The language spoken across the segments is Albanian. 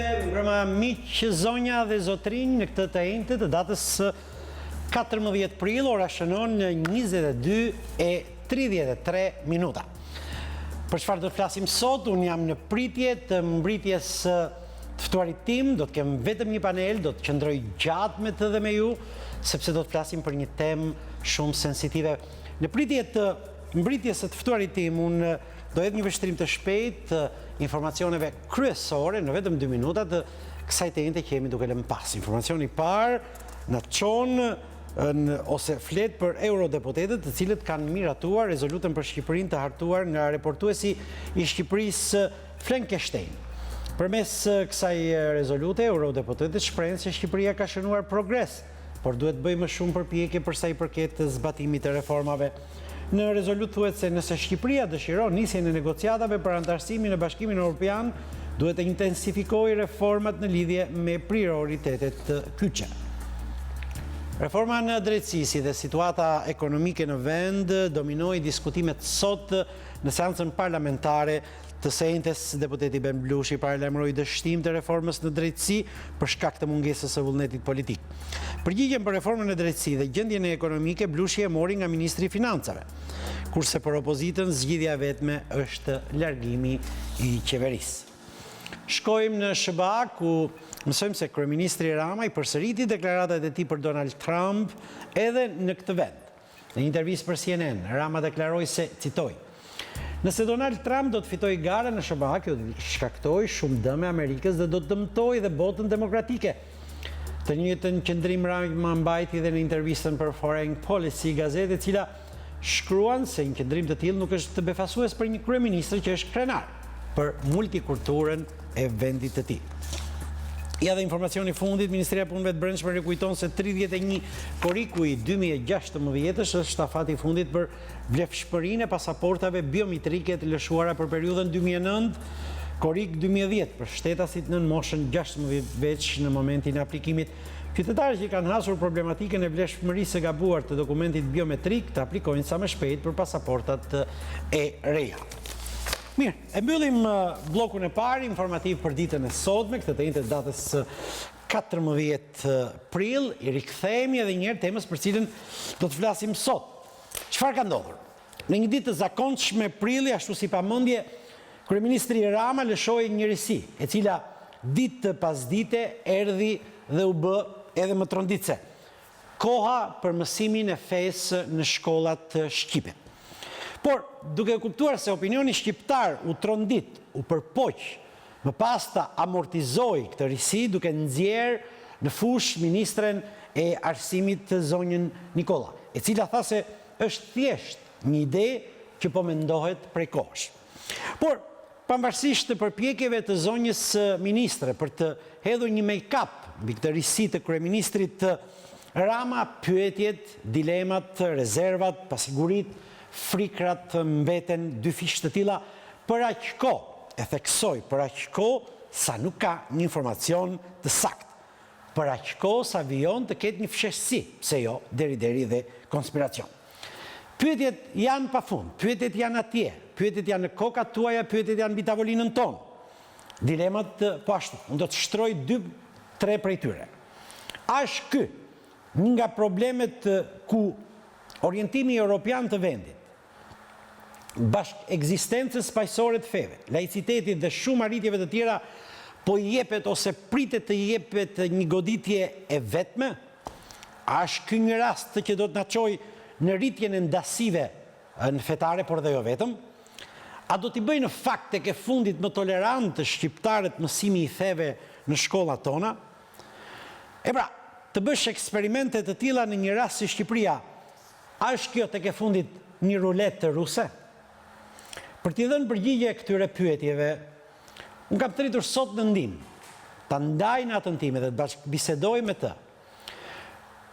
Mbrëma miq, zonja dhe zotrinj, në këtë të enjtë të datës 14 prill, ora shënon 22:33 minuta. Për çfarë do të flasim sot? Unë jam në pritje të mbritjes të ftuarit tim, do të kem vetëm një panel, do të qëndroj gjatë me të dhe me ju, sepse do të flasim për një temë shumë sensitive. Në pritje të mbritjes së të ftuarit tim, unë do hedh një vështrim të shpejt të informacioneve kryesore në vetëm 2 minuta të kësaj temë që jemi duke lënë pas. Informacioni i parë na çon ose flet për eurodeputetët të cilët kanë miratuar rezolutën për Shqipërinë të hartuar nga raportuesi i Shqipërisë Flenkestein. Përmes kësaj rezolute, eurodeputetët shprehin se Shqipëria ka shënuar progres, por duhet bëjë më shumë përpjekje për sa i përket zbatimit të reformave. Në rezolut thuhet se nëse Shqipëria dëshiron nisjen e negociatave për antarësimin në Bashkimin Evropian, duhet të intensifikojë reformat në lidhje me prioritetet të kyçe. Reforma në drejtësi dhe situata ekonomike në vend dominoi diskutimet sot në seancën parlamentare të sejntes. Deputeti Ben Blushi paralajmëroi dështim të reformës në drejtësi për shkak të mungesës së vullnetit politik. Përgjigjen për reformën e drejtësi dhe gjendjen ekonomike Blushi e mori nga ministri i Financave, kurse për opozitën zgjidhja vetme është largimi i qeverisë. Shkojmë në SBA ku mësojmë se kryeministri Rama i përsëriti deklaratat e tij për Donald Trump edhe në këtë vend. Në një intervistë për CNN, Rama deklaroi se, citoj: "Nëse Donald Trump do të fitojë garën në SBA, kjo do të shkaktojë shumë dëme Amerikës dhe do të dëmtojë dhe botën demokratike." Të njëjtën qëndrim Rama mbajti dhe në intervistën për Foreign Policy gazetë, e cila shkruan se një qëndrim të tillë nuk është të befasues për një kryeministër që është krenar për multikulturën e vendit të tij. Ja dhe informacioni fundit, Ministria e Punëve të Brendshme rikujton se 31 korriku i 2016 është stafati i fundit për vlefshmërinë e pasaportave biometrike të lëshuara për periudhën 2009 korrik 2010 për shtetasit nën moshën 16 vjeç në momentin e aplikimit. Qytetarët që kanë hasur problematikën e vlefshmërisë së gabuar të dokumentit biometrik të aplikojnë sa më shpejt për pasaportat e reja. Mirë, e mbyllim blokun e parë informativ për ditën e sotme, këtë të njëjtën datës 14 prill, i rikthehemi edhe një herë temës për cilën do të flasim sot. Çfarë ka ndodhur? Në një ditë të zakonshme prilli, ashtu si pamendje, kryeministri Rama lëshoi një njërisi, e cila ditë pas dite erdhi dhe u bë edhe më tronditse. Koha për mësimin e fesë në shkollat shqipe. Por, duke kuptuar se opinioni shqiptar u trondit, u përpoq, më pas ta amortizoi këtë risi duke nxjerrë në fushë ministren e arsimit të zonjën Nikolla, e cila tha se është thjesht një ide që po mendohet prej kohësh. Por, pavarësisht të përpjekjeve të zonjës ministre për të hedhur një make-up mbi këtë risi të kryeministrit Rama, pyetjet, dilemat, rezervat, pasiguritë, frikrat mbeten dy fish të tilla për aq kohë, e theksoj për aq kohë sa nuk ka një informacion të saktë, për aq kohë sa vijon të ketë një fshehësi, pse jo deri dhe konspiracion. Pyetjet janë pafund, pyetjet janë atje, pyetjet janë në kokat tuaja, pyetjet janë mbi tavolinën tonë. Dilemat po ashtu, unë do të shtroj 2-3 prej tyre. A është ky një nga problemet ku orientimi europian të vendit, bashkë ekzistencës paqësore të feve, laicitetit dhe shumë arritjeve të tjera, po i jepet ose pritet të jepet një goditje e vetme? A është ky një rast që do të na çojë në rritjen e ndasive në fetare, por dhe jo vetëm? A do t'i bëjë në fakt tek e fundit më tolerant të shqiptarët mësimi i theve në shkollat tona? E pra, të bësh eksperimente të tilla në një rast si Shqipëria, a është kjo tek e fundit një ruletë ruse? Për t'i dhënë përgjigje këtyre pyetjeve, unë kam të rritur sot në ndim, ta ndaj në atën time dhe të bashkëbisedoj me të,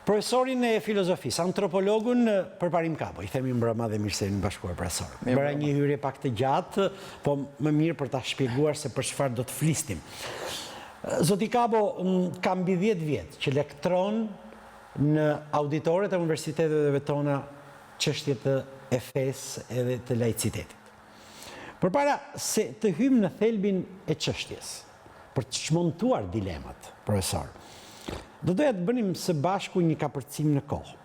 profesorin e filozofisë, antropologun Përparim Kabo, i themi mbrëma dhe mirë se jeni bashkuar profesor. Bëra një hyrje pak të gjatë, po më mirë për ta shpjeguar se për çfarë do të flisnim. Zoti Kabo ka mbi 10 vjet që lektron në auditoret e universiteteve tona çështjet e fesë edhe të laicitetit. Përpara se të hymë në thelbin e çështjes, për të çmontuar dilemat, profesor. Do doja të bënim së bashku një kapërcim në kohë.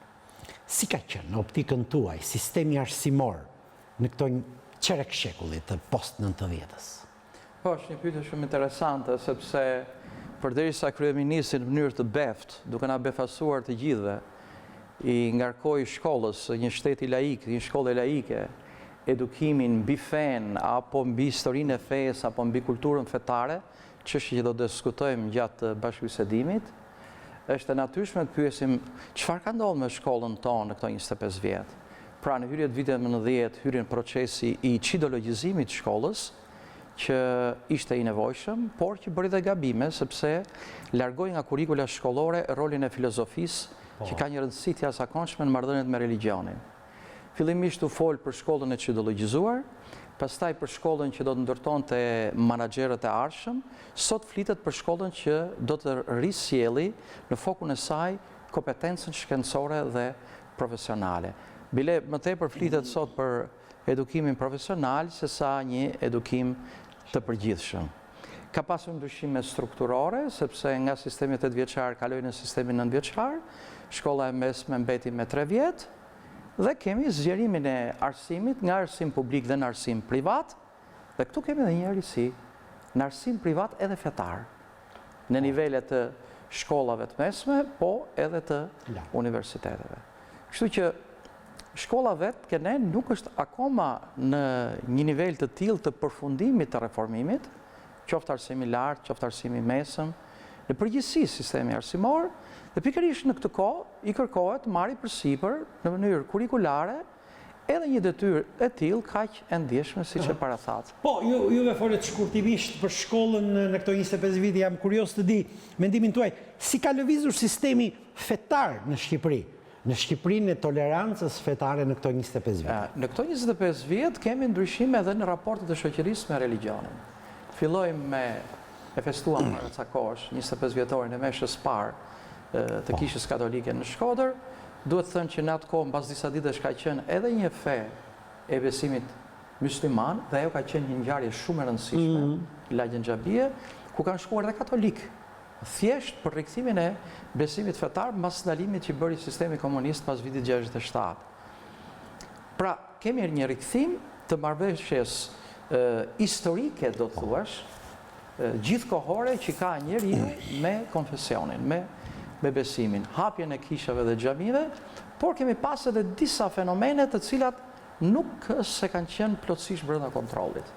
Si ka qenë në optikën tuaj sistemi arsimor në këto qerek shekullit të post-90-s? Po, është një pyetje shumë interesante, sepse përderisa kryeministri në mënyrë të beft, duke na befasuar të gjithëve, i ngarkoi shkollës, një shteti laik, një shkollë laike, edukimin mbi fen, apo mbi historinë e fesë, apo mbi kulturën fetare, çështje që do të diskutojmë gjatë bashkëbisedimit, është e natyrshme të pyesim çfarë ka ndodhur me shkollën tonë në këto 25 vjet. Pra në hyrjet viteve 90, hyrjen procesi i çidologjizimit të shkollës, që ishte i nevojshëm, por që bëri dhe gabime, sepse largoi nga kurrikula shkollore rolin e filozofisë, që ka një rëndësi të jashtëzakonshme në marrëdhëniet me religionin. Fillimisht u fol për shkollën e çidologjizuar, pastaj për shkollën që do të ndërtonte menaxherët e ardhshëm, sot flitet për shkollën që do të risjellë në fokun e saj kompetencën shkencore dhe profesionale. Bile më tepër flitet sot për edukimin profesional se sa një edukim të përgjithshëm. Ka pasur ndryshime strukturore, sepse nga sistemi 8 vjeçar kaloi në sistemin 9 vjeçar, shkolla e mesme mbeti me 3 vjet, dhe kemi zgjerimin e arsimit nga arsim publik dhe në arsim privat, dhe këtu kemi dhe një risi, në arsim privat edhe fetar, në nivelet të shkollave të mesme, po edhe të universiteteve. Kështu që shkolla vetë kene nuk është akoma në një nivel të tillë të përfundimit të reformimit, qoftë arsimi lartë, qoftë arsimi mesëm, në përgjithësi sistemi arsimor, dhe pikërisht në këtë kohë i kërkohet marrë përsipër në mënyrë kurrikulare edhe një detyrë e tillë kaq e ndjeshme siç e parathat. Po, juve folet shkurtimisht për shkollën në këto 25 vite, jam kurioz të di mendimin tuaj, si ka lëvizur sistemi fetar në Shqipëri? Në Shqipërinë e tolerancës fetare në këto 25 vite? Në këto 25 vjet kemi ndryshime edhe në raportet e shoqërisë me religionin. Fillojmë me e festuam para ca kohësh 25 vjetorin e meshës parë të Kishës Katolike në Shkodër. Duhet thënë që në atë kohë mbas disa ditësh ka qenë edhe një fe e besimit musliman dhe ajo ka qenë një ngjarje shumë e rëndësishme, Lagjën Xhabie, ku kanë shkuar edhe katolikë, thjesht për rikthimin e besimit fetar mbas ndalimit që bëri sistemi komunist pas vitit 67. Pra, kemi një rikthim të marrëveshjes historike, do të thuash, gjithkohore që ka njeriu me konfesionin, me besimin, hapjen e kishave dhe xhamive, por kemi pas edhe disa fenomene të cilat nuk se kanë qenë plotësisht brenda kontrollit.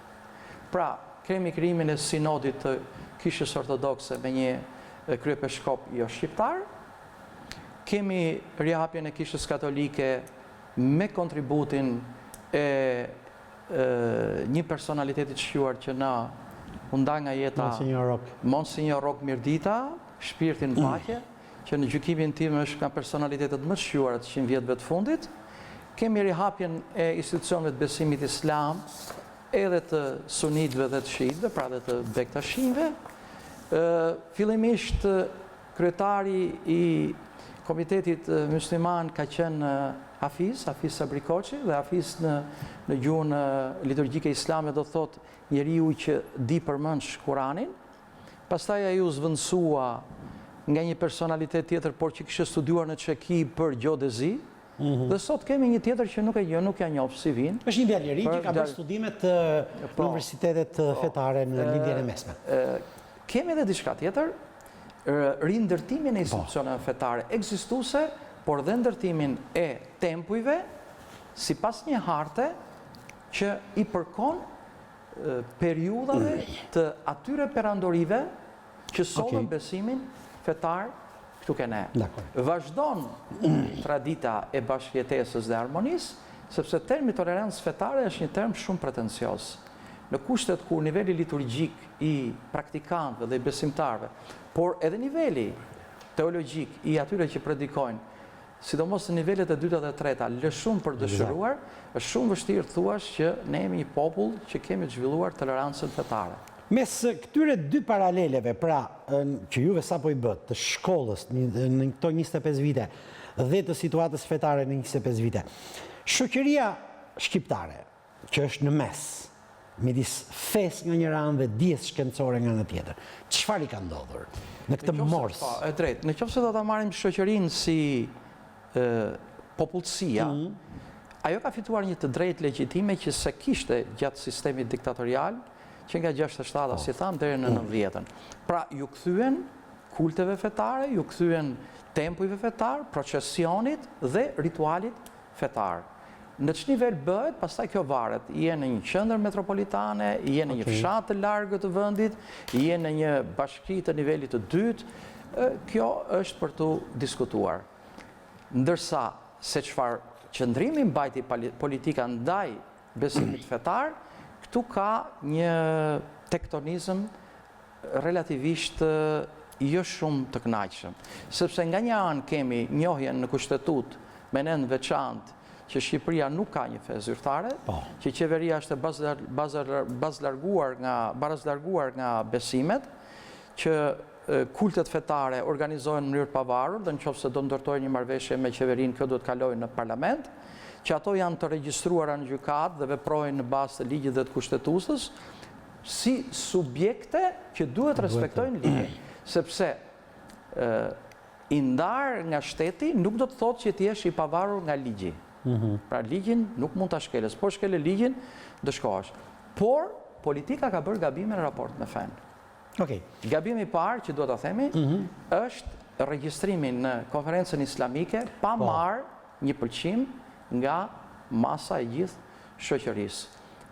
Pra, kemi krijimin e sinodit të Kishës Ortodokse me një kryepeshkop jo shqiptar, kemi rihapjen e Kishës Katolike me kontributin e një personaliteti të shquar që na u nda nga jeta, Monsignor Rok Mirdita, shpirtin paqe, që në gjykimin tim është nga personalitetet më të shquara të 100 vjetëve të fundit. Kemi rihapjen e institucionëve të besimit islam, edhe të sunitëve dhe të shiitëve, pra dhe të bektashinëve. Fillimisht kryetari i Komitetit Musliman ka qenë Hafiz Sabri Koçi, dhe Hafiz në gjuhën liturgjike islame do thotë njeriu që di përmendsh Kuranin. Pastaj ai u zvendësua nga një personalitet tjetër, por që kishte studiuar në Çeki për gjeodezi. Dhe sot kemi një tjetër që nuk ja njoh si vin. Është një djalë i ri që ka bërë studimet në universitetet fetare në lindjen e mesme. Kemi edhe diçka tjetër, rindërtimin e institucioneve fetare ekzistuese, por dhe ndërtimin e tempujve sipas një harte që i përkon periudhave të atyre perandorive që sollën besimin fetar këtu ke ne. Vazhdon tradita e bashkëjetesës dhe harmonisë, sepse termi tolerancë fetare është një term shumë pretensios. Në kushtet ku niveli liturgjik i praktikantëve dhe i besimtarëve, por edhe niveli teologjik i atyre që predikojnë, sidomos në nivelet e dyta dhe treta, lë shumë për dëshiruar, është shumë vështirë thuash që ne jemi një popull që kemi të zhvilluar tolerancën fetare. Mes këtyre dy paraleleve, pra, që juve sapo i bët, të shkollës në këto 25 vite dhe të situatës fetare në 25 vite, shoqëria shqiptare, që është në mes, midis fes nga njëra anë dhe dijes shkencore nga ana tjetër. Çfarë i ka ndodhur në këtë mors? E drejtë, në qoftë se do ta marrim shoqërinë si popullsia, ajo ka fituar një të drejtë legjitime që se kishte gjatë sistemit diktatorial, që nga 67 si tham deri në 90-ën. Pra ju kthyen kulteve fetare, ju kthyen tempujve fetar, procesionit dhe ritualit fetar. Në ç'nivel nivel bëhet, pastaj kjo varet. Je në një qendër metropolitane, je në një fshat të largët të vendit, je në një bashki të nivelit të dytë, kjo është për të diskutuar. Ndërsa se çfarë qëndrimi mbajti politika ndaj besimit fetar, këtu ka një tektonizëm relativisht jo shumë të kënaqshëm. Sepse nga një anë kemi njohjen në kushtetut me nën veçantë që Shqipëria nuk ka një fe zyrtare, që qeveria është barazlarguar nga besimet, që kultet fetare organizohen në mënyrë të pavarur, dhe nëse do ndërtojnë një marrëveshje me qeverinë, kjo duhet kalojë në parlament, që ato janë të regjistruara në gjykatë dhe veprojnë në bazë të ligjit dhe të kushtetuesës, si subjekte që duhet respektojnë ligjin, sepse i ndar nga shteti nuk do të thotë që ti je i pavarur nga ligji. Pra ligjin nuk mund ta shkelësh, po shkelë ligjin do shkohesh. Por politika ka bërë gabime në raport me fen. Gabimi i parë që duhet ta themi është regjistrimi në konferencën islamike pa marrë 1% nga masa e gjithë shoqërisë.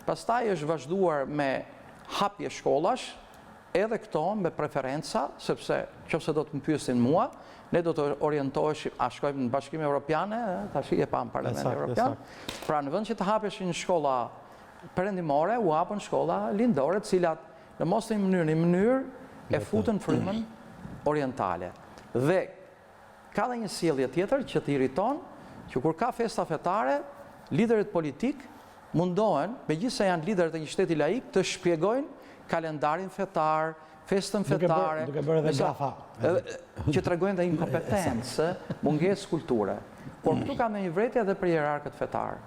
Pastaj është vazhduar me hapje shkollash, edhe këto me preferenca, sepse nëse do të më pyesin mua, ne do të orientoheshim, a shkojmë në Bashkimin Evropian, tash e pam Parlamentin Evropian. Pra në vend që të hapeshin shkolla perëndimore, u hapën shkolla lindore, të cilat në mos një mënyrë e futën frymën orientale. Dhe ka dhe një sjellje tjetër që të irriton, që kur ka festa fetare, liderët politik mundohen, megjithëse janë liderët e një shteti laik, të shpjegojnë kalendarin fetar, festën fetare, duke bërë edhe gafa, që tregojnë dhe inkompetencë, mungesë kulture. Por këtu ka me një vretje edhe për hierarkët fetar,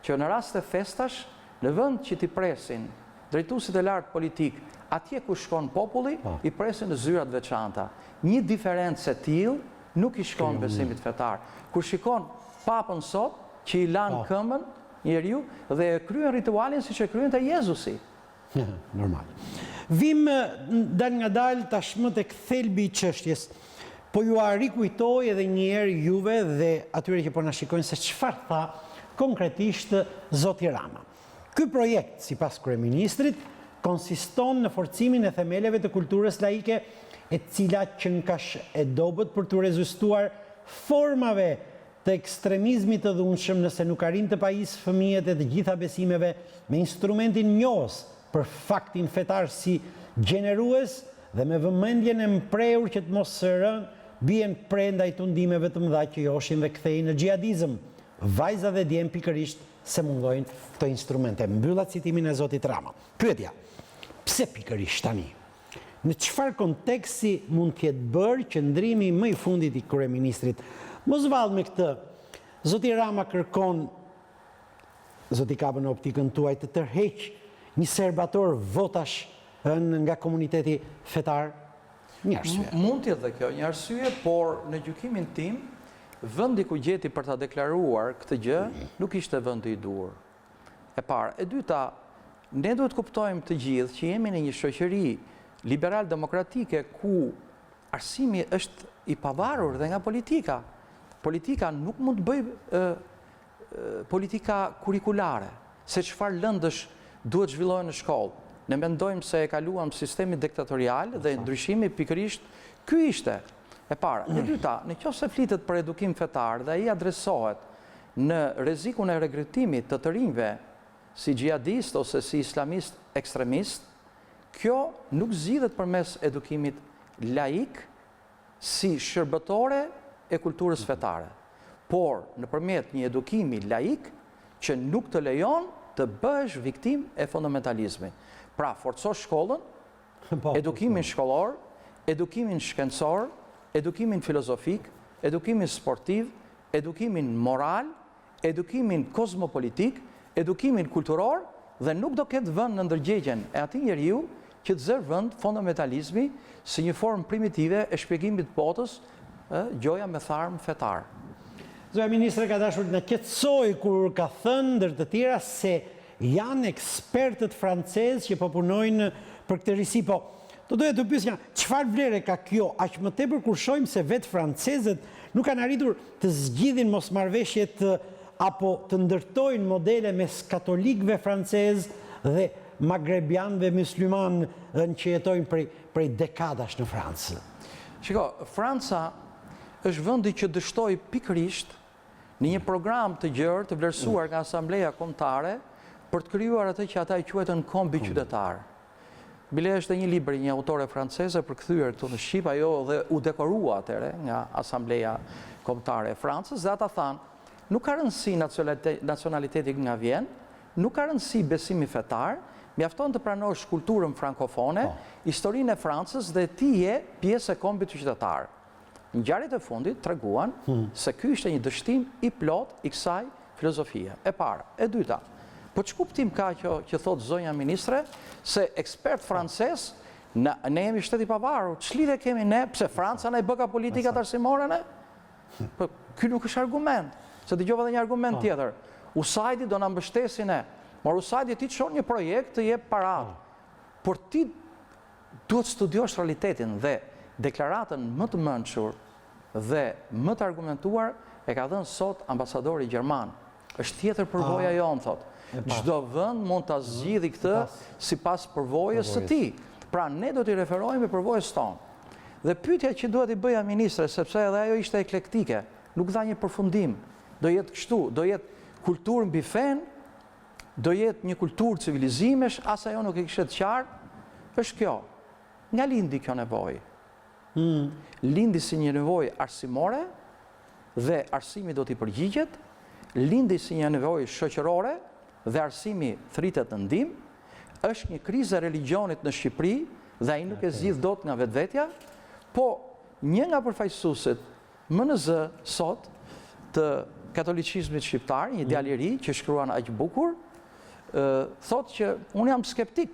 që në rast të festash, në vend që t'i presin drejtuesit e lartë politik, atje ku shkon populli, i presin në zyrat veçanta. Një diferencë e tillë nuk i shkon besimit fetar. Kur shikon papën sot, që i lanë këmbën njeriu dhe e kryen ritualin siç e kryente Jezusi. Normal. Vim dal nga dal tashmë tek thelbi i çështjes. Po ju a rikujtoj edhe një herë juve dhe atyre që po na shikojnë se çfarë tha konkretisht zoti Rama. Ky projekt, sipas kryeministrit, konsiston në forcimin e themeleve të kulturës laike, e cila qënkash e dobët për të rezistuar formave të ekstremizmit të dhunshëm nëse nuk arrin të pajisë fëmijët e të gjitha besimeve me instrumentin njohës për faktin fetar si gjenerues dhe me vëmendjen e mprehur që të mos rënë bien prenda i tundimeve të mëdha që joshin dhe kthejnë në xhihadizëm. Vajza dhe djem pikërisht se mungojnë këto instrumente. Mbyllat citimin e zotit Rama. Pyetja, pse pikërisht tani? Në çfarë konteksti mund të jetë bërë qëndrimi më i fundit i kryeministrit? Mos vallë me këtë. Zoti Rama kërkon, zoti Kapën në optikën tuaj, të tërheq një serbator votash nga komuniteti fetar? Një arsye. Mund të jetë dhe kjo një arsye, por në gjykimin tim, vendi ku gjeti për ta deklaruar këtë gjë nuk ishte vendi i duhur. E para, e dyta, ne duhet kuptojmë të gjithë që jemi në një shoqëri liberal-demokratike ku arsimi është i pavarur dhe nga politika. Politika nuk mund të bëjë politika kurikulare, se çfarë lëndësh duhet zhvillohen në shkollë. Ne mendojmë se e kaluam sistemi diktatorial dhe ndryshimi pikërisht ky ishte. E para. E dyta, nëse flitet për edukim fetar dhe ai adresohet në rrezikun e regrutimit të rinjve si xhihadist ose si islamist ekstremist, kjo nuk zgjidhet përmes edukimit laik si shërbëtore e kulturës fetare, por nëpërmjet një edukimi laik që nuk të lejon të bëhesh viktim e fundamentalizmit. Pra, forcosh shkollën, edukimin shkollor, edukimin shkencor, edukimin filozofik, edukimin sportiv, edukimin moral, edukimin kozmopolitik, edukimin kulturor dhe nuk do ketë vënd në ndërgjegjen e atij njeriu që të zërë vënd fundamentalizmi si një formë primitive e shpjegimit të botës, gjoja me tharmë fetar. Zoja Ministre ka dashur në qetësoj kur ka thënë ndër të tjera se janë ekspertët francezë që po punojnë për këtë risi. Po, do doja të pyesja, çfarë vlere ka kjo, aq më tepër kur shohim se vetë francezët nuk kanë arritur të zgjidhin mosmarrveshjet apo të ndërtojnë modele mes katolikëve francezë dhe magrebianëve musliman që jetojnë prej dekadash në Francë. Shiko, Franca është vendi që dështoi pikërisht në një program të gjerë të vlerësuar nga Asambleja Kombëtare për të krijuar atë që ata i quajtën kombi qytetar. Bile është një libër një autore franceze për kthyer këtu në Shqip, ajo dhe u dekorua atëre nga Asambleja Kombëtare e Francës, dhe ata thanë, nuk ka rëndësi nacionaliteti nga vjen, nuk ka rëndësi besimi fetar, mjafton të pranosh kulturën frankofone, historinë e Francës dhe ti je pjesë e kombit qytetar. Ngjarjet e fundit treguan se ky ishte një dështim i plot i kësaj filozofie. E para, e dyta. Po ç'ku kuptim ka që thot zonja ministre se ekspert francez, ne jemi shteti pavarur, ç'lidhje kemi ne pse Franca na i bë ka politika arsimore ne? Po ky nuk është argument. Se dëgjova edhe një argument tjetër. USAID do na mbështesin ne. Por USAID ti të shon një projekt të jep paratë. Por ti duhet studiosh realitetin dhe deklaratën më të mençur dhe më të argumentuar e ka dhënë sot ambasadori gjerman. Është tjetër përvoja jonë, thot. Çdo vend mund ta zgjidhë këtë sipas përvojës së tij. Pra ne do t'i referohemi përvojës tonë. Dhe pyetja që duhet i bëja ministre, sepse edhe ajo ishte eklektike, nuk dha një përfundim. Do jetë kështu, do jetë kulturë mbi fen, do jetë një kulturë civilizimesh, as ajo nuk e kishte të qartë, është kjo. Nga lindi kjo nevojë? Lindi si një nevojë arsimore dhe arsimi do t'i përgjigjet, lindi si një nevojë shoqërore dhe arsimi thritet në ndihmë, është një krizë e religionit në Shqipëri dhe ai nuk e zgjidh dot nga vetvetja, po një nga përfaqësuesit MNZ sot të katolicizmit shqiptar, një djalë i ri që shkruan aq bukur, thotë që unë jam skeptik.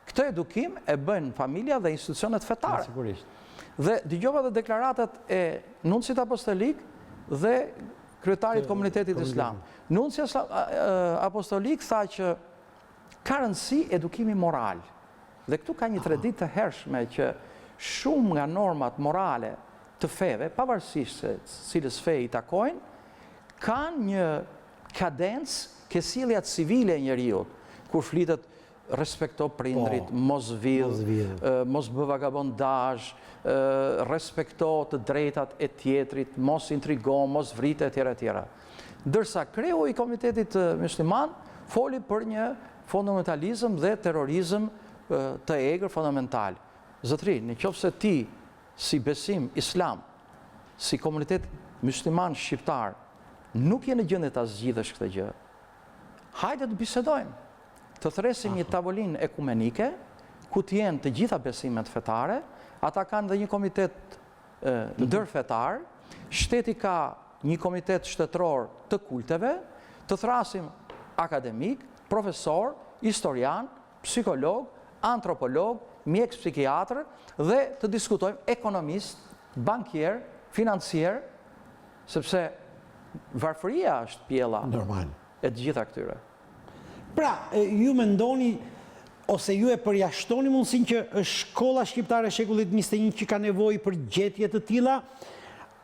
Këtë edukim e bëjnë familja dhe institucionet fetare. Sigurisht. Dhe dëgjova dhe deklaratat e nuncit apostolik dhe kryetarit komunitetit islam. Nunci apostolik tha që ka rëndësi edukimi moral. Dhe këtu ka një traditë të hershme që shumë nga normat morale të feve, pavarësisht se cilës fe i takojnë, kanë një kadencë ke sjellja civile e njeriut, kur flitet respekto prindrit, mos vidh, mos bë vagabondazh, respekto të drejtat e tjetrit, mos intrigo, mos vrite, etj. Ndërsa kreu i Komitetit Musliman foli për një fundamentalizëm dhe terrorizëm të egër fundamental. Zotëri, nëse ti si besim islam, si komunitet musliman shqiptar, nuk je në gjendje ta zgjidhësh këtë gjë, hajde të bisedojmë. Të thresim një tavolinë ekumenike, ku të jenë të gjitha besimet fetare, ata kanë dhe një komitet ndërfetar, shteti ka një komitet shtetëror të kulteve, të thrasim akademik, profesor, historian, psikolog, antropolog, mjek psikiatr dhe të diskutojmë ekonomist, bankier, financier, sepse varfëria është pjella e të gjitha këtyre. Pra, ju mendoni ose ju e përjashtoni mundësinë që shkolla shqiptare e shekullit 21 që ka nevojë për gjetje të tilla,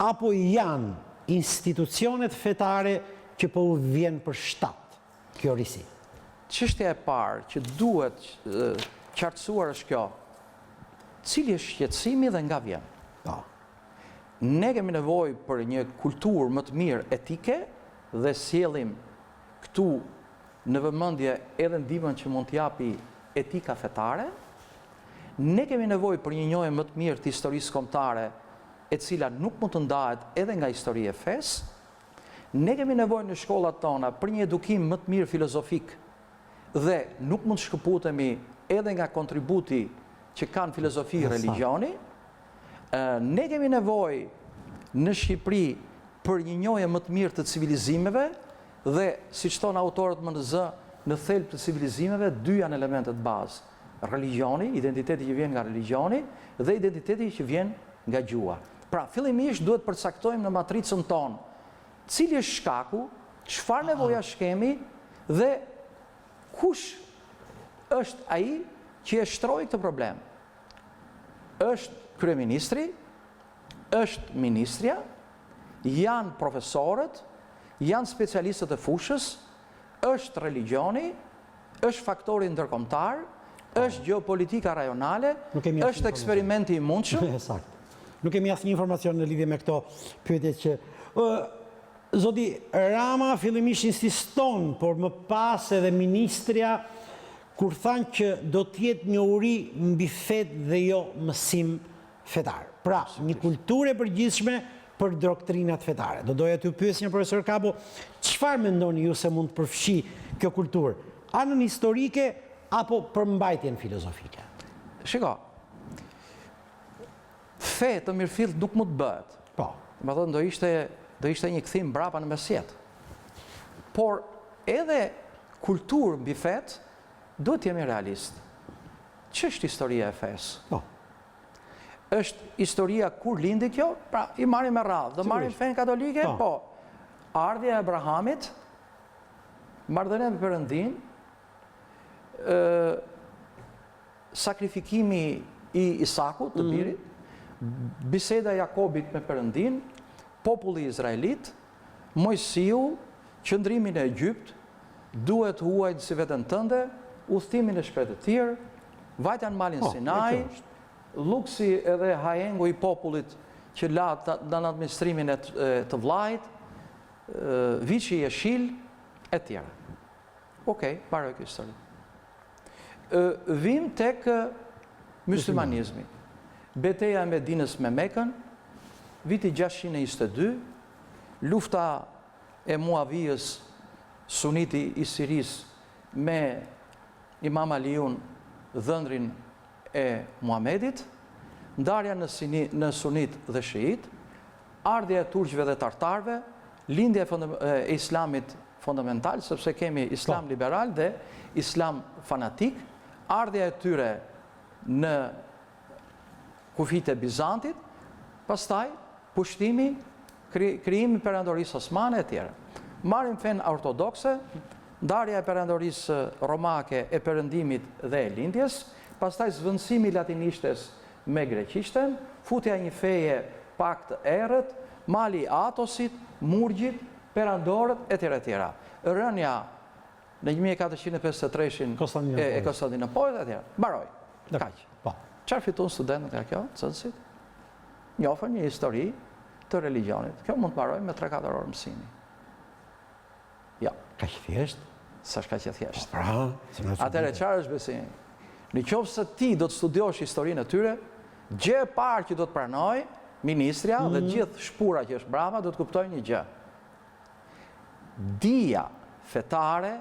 apo janë institucionet fetare që po u vjen për shtat kjo risi? Çështja e parë që duhet qartësuar është kjo. Cili është shqetësimi dhe nga vjen? Ne kemi nevojë për një kulturë më të mirë etike dhe sjellim këtu në vëmendje edhe ndihmën që mund t'japi etika fetare. Ne kemi nevojë për një njohje më të mirë të historisë kombëtare, e cila nuk mund të ndahet edhe nga historia e fesë. Ne kemi nevojë në shkollat tona për një edukim më të mirë filozofik dhe nuk mund të shkëputemi edhe nga kontributi që kanë filozofi e religioni. Ne kemi nevojë në Shqipëri për një njohje më të mirë të civilizimeve dhe, siç thon autorët MNZ, në thelb të civilizimeve, dy janë elementet bazë. Religioni, identiteti që vjen nga religioni dhe identiteti që vjen nga gjuha. Pra, fillimisht duhet përcaktojmë në matricën tonë cili është shkaku, çfarë nevojash kemi dhe kush është ai që e shtroi këtë problem. Është kryeministri, është ministrja, janë profesorët, janë specialistët e fushës, është religioni, është faktori ndërkombëtar, është geopolitika rajonale, është eksperimenti i mundshëm. Sakt. Nuk kemi asnjë informacion në lidhje me këto pyetje që Zoti Rama fillimisht insiston, por më pas edhe ministrja kur thanë që do të jetë një uri mbi fetë dhe jo mësim fetar. Pra, një kulturë e përgjithshme për doktrinat fetare. Do doja t'ju pyes një profesor Kapo, çfarë mendoni ju se mund të përfshi kjo kulturë? Anën historike apo përmbajtjen filozofike? Shiko, fe të mirëfillt nuk mund të bëhet. Po. Më thonë, do ishte një kthim brapa në mesjet. Por edhe kulturë mbi fet, duhet jemi realist. Ç'është historia e fesë? Po. Është historia kur lindi kjo? Pra, i marrim me radhë. Do marrim fenë katolike? Po. Ardhja e Abrahamit, marrëdhënia me Perëndin, sakrifikimi i Isakut, të birit, biseda e Jakobit me Perëndin, populli izraelit, Mojsiu, qëndrimi në Egjipt, duhet huajt si veten tënde, udhëtimin e shpërtëtir, vajtja në malin Sinai, luksi edhe hajengu i popullit që la në administrimin e të vllajt, viçi i jeshil, e tjera. Okej, mbaroj kjo histori. Vim tek muslimanizmi. Betejë e Medinës me Mekën, viti 622, lufta e Muavijës, suniti i Siris me Imam Aliun, dhëndrin e Muhamedit, ndarja në sunit dhe shiit, ardhja e turqëve dhe tartarve, lindja e islamit fundamental, sepse kemi islam liberal dhe islam fanatik, ardhja e tyre në kufijtë e Bizantit, pastaj pushtimi, krijimi perandorisë osmane e tjera. Marrim fenë ortodokse, ndarja e perandorisë romake e perëndimit dhe e lindjes, pastaj zvendësimi i latinishtes me greqishten, futja një feje pak të errët, mali i Atosit, Murgjit, perandorët e tjera. Rënja në 1453-shin e Konstantinopollit e tjera. Mbaroj. Kaq. Çfarë fituan studentët nga kjo, cënësit? Njohën një histori të religionit. Kjo mund të mbaroj me 3-4 orë mësimi. Ja. Kaq thjesht? S'është kaq e thjesht. Pra, atëherë çfarë është besimi? Në qoftë se ti do të studiosh historinë e tyre, gjë e parë që do të pranoj ministrja dhe gjithë shpura që është brava do të kuptojnë një gjë. Dija fetare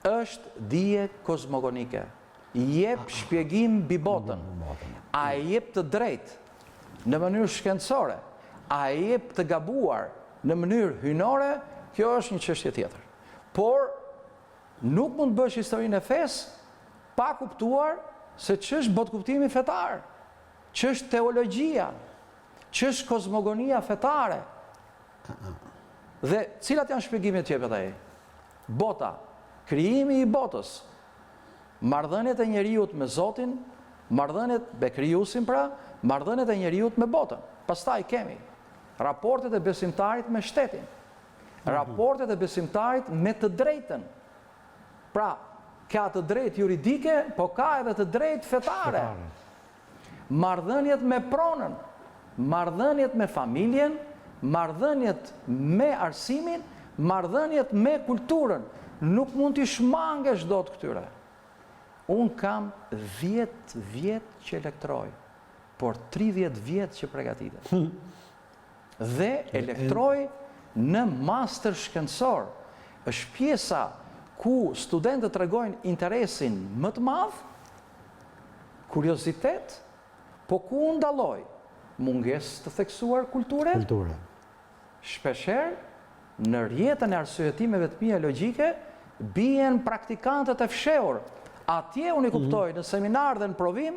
është dije kozmogonike. Jep shpjegim mbi botën. A jep të drejtë në mënyrë shkencore, a jep të gabuar në mënyrë hyjnore, kjo është një çështje tjetër. Por nuk mund të bësh historinë e fesë pa kuptuar se ç'është botkuptimi fetar, ç'është teologjia, ç'është kozmogonia fetare. Dhe cilat janë shpjegimet që jepet ai? Bota, krijimi i botës, marrëdhëniet e njeriut me Zotin, marrëdhëniet me krijuesin pra, marrëdhëniet e njeriut me botën. Pastaj kemi raportet e besimtarit me shtetin, raportet e besimtarit me të drejtën. Pra, ka të drejtë juridike, po ka edhe të drejtë fetare. Marrëdhëniet me pronën, marrëdhëniet me familjen, marrëdhëniet me arsimin, marrëdhëniet me kulturën. Nuk mund t'i shmangesh dot këtyre. Unë kam 10 vjet që elektroj, por 30 vjet që pregatitet. Dhe elektroj në master shkencor. Është pjesa ku studentët tregojnë interesin më të madh, kuriozitet, po ku unë dalloj mungesë të theksuar kulture. Shpeshherë në rrjetën e arsyetimeve të mia logjike bien praktikantët e fshehur. Atje unë i kuptoj në seminar dhe në provim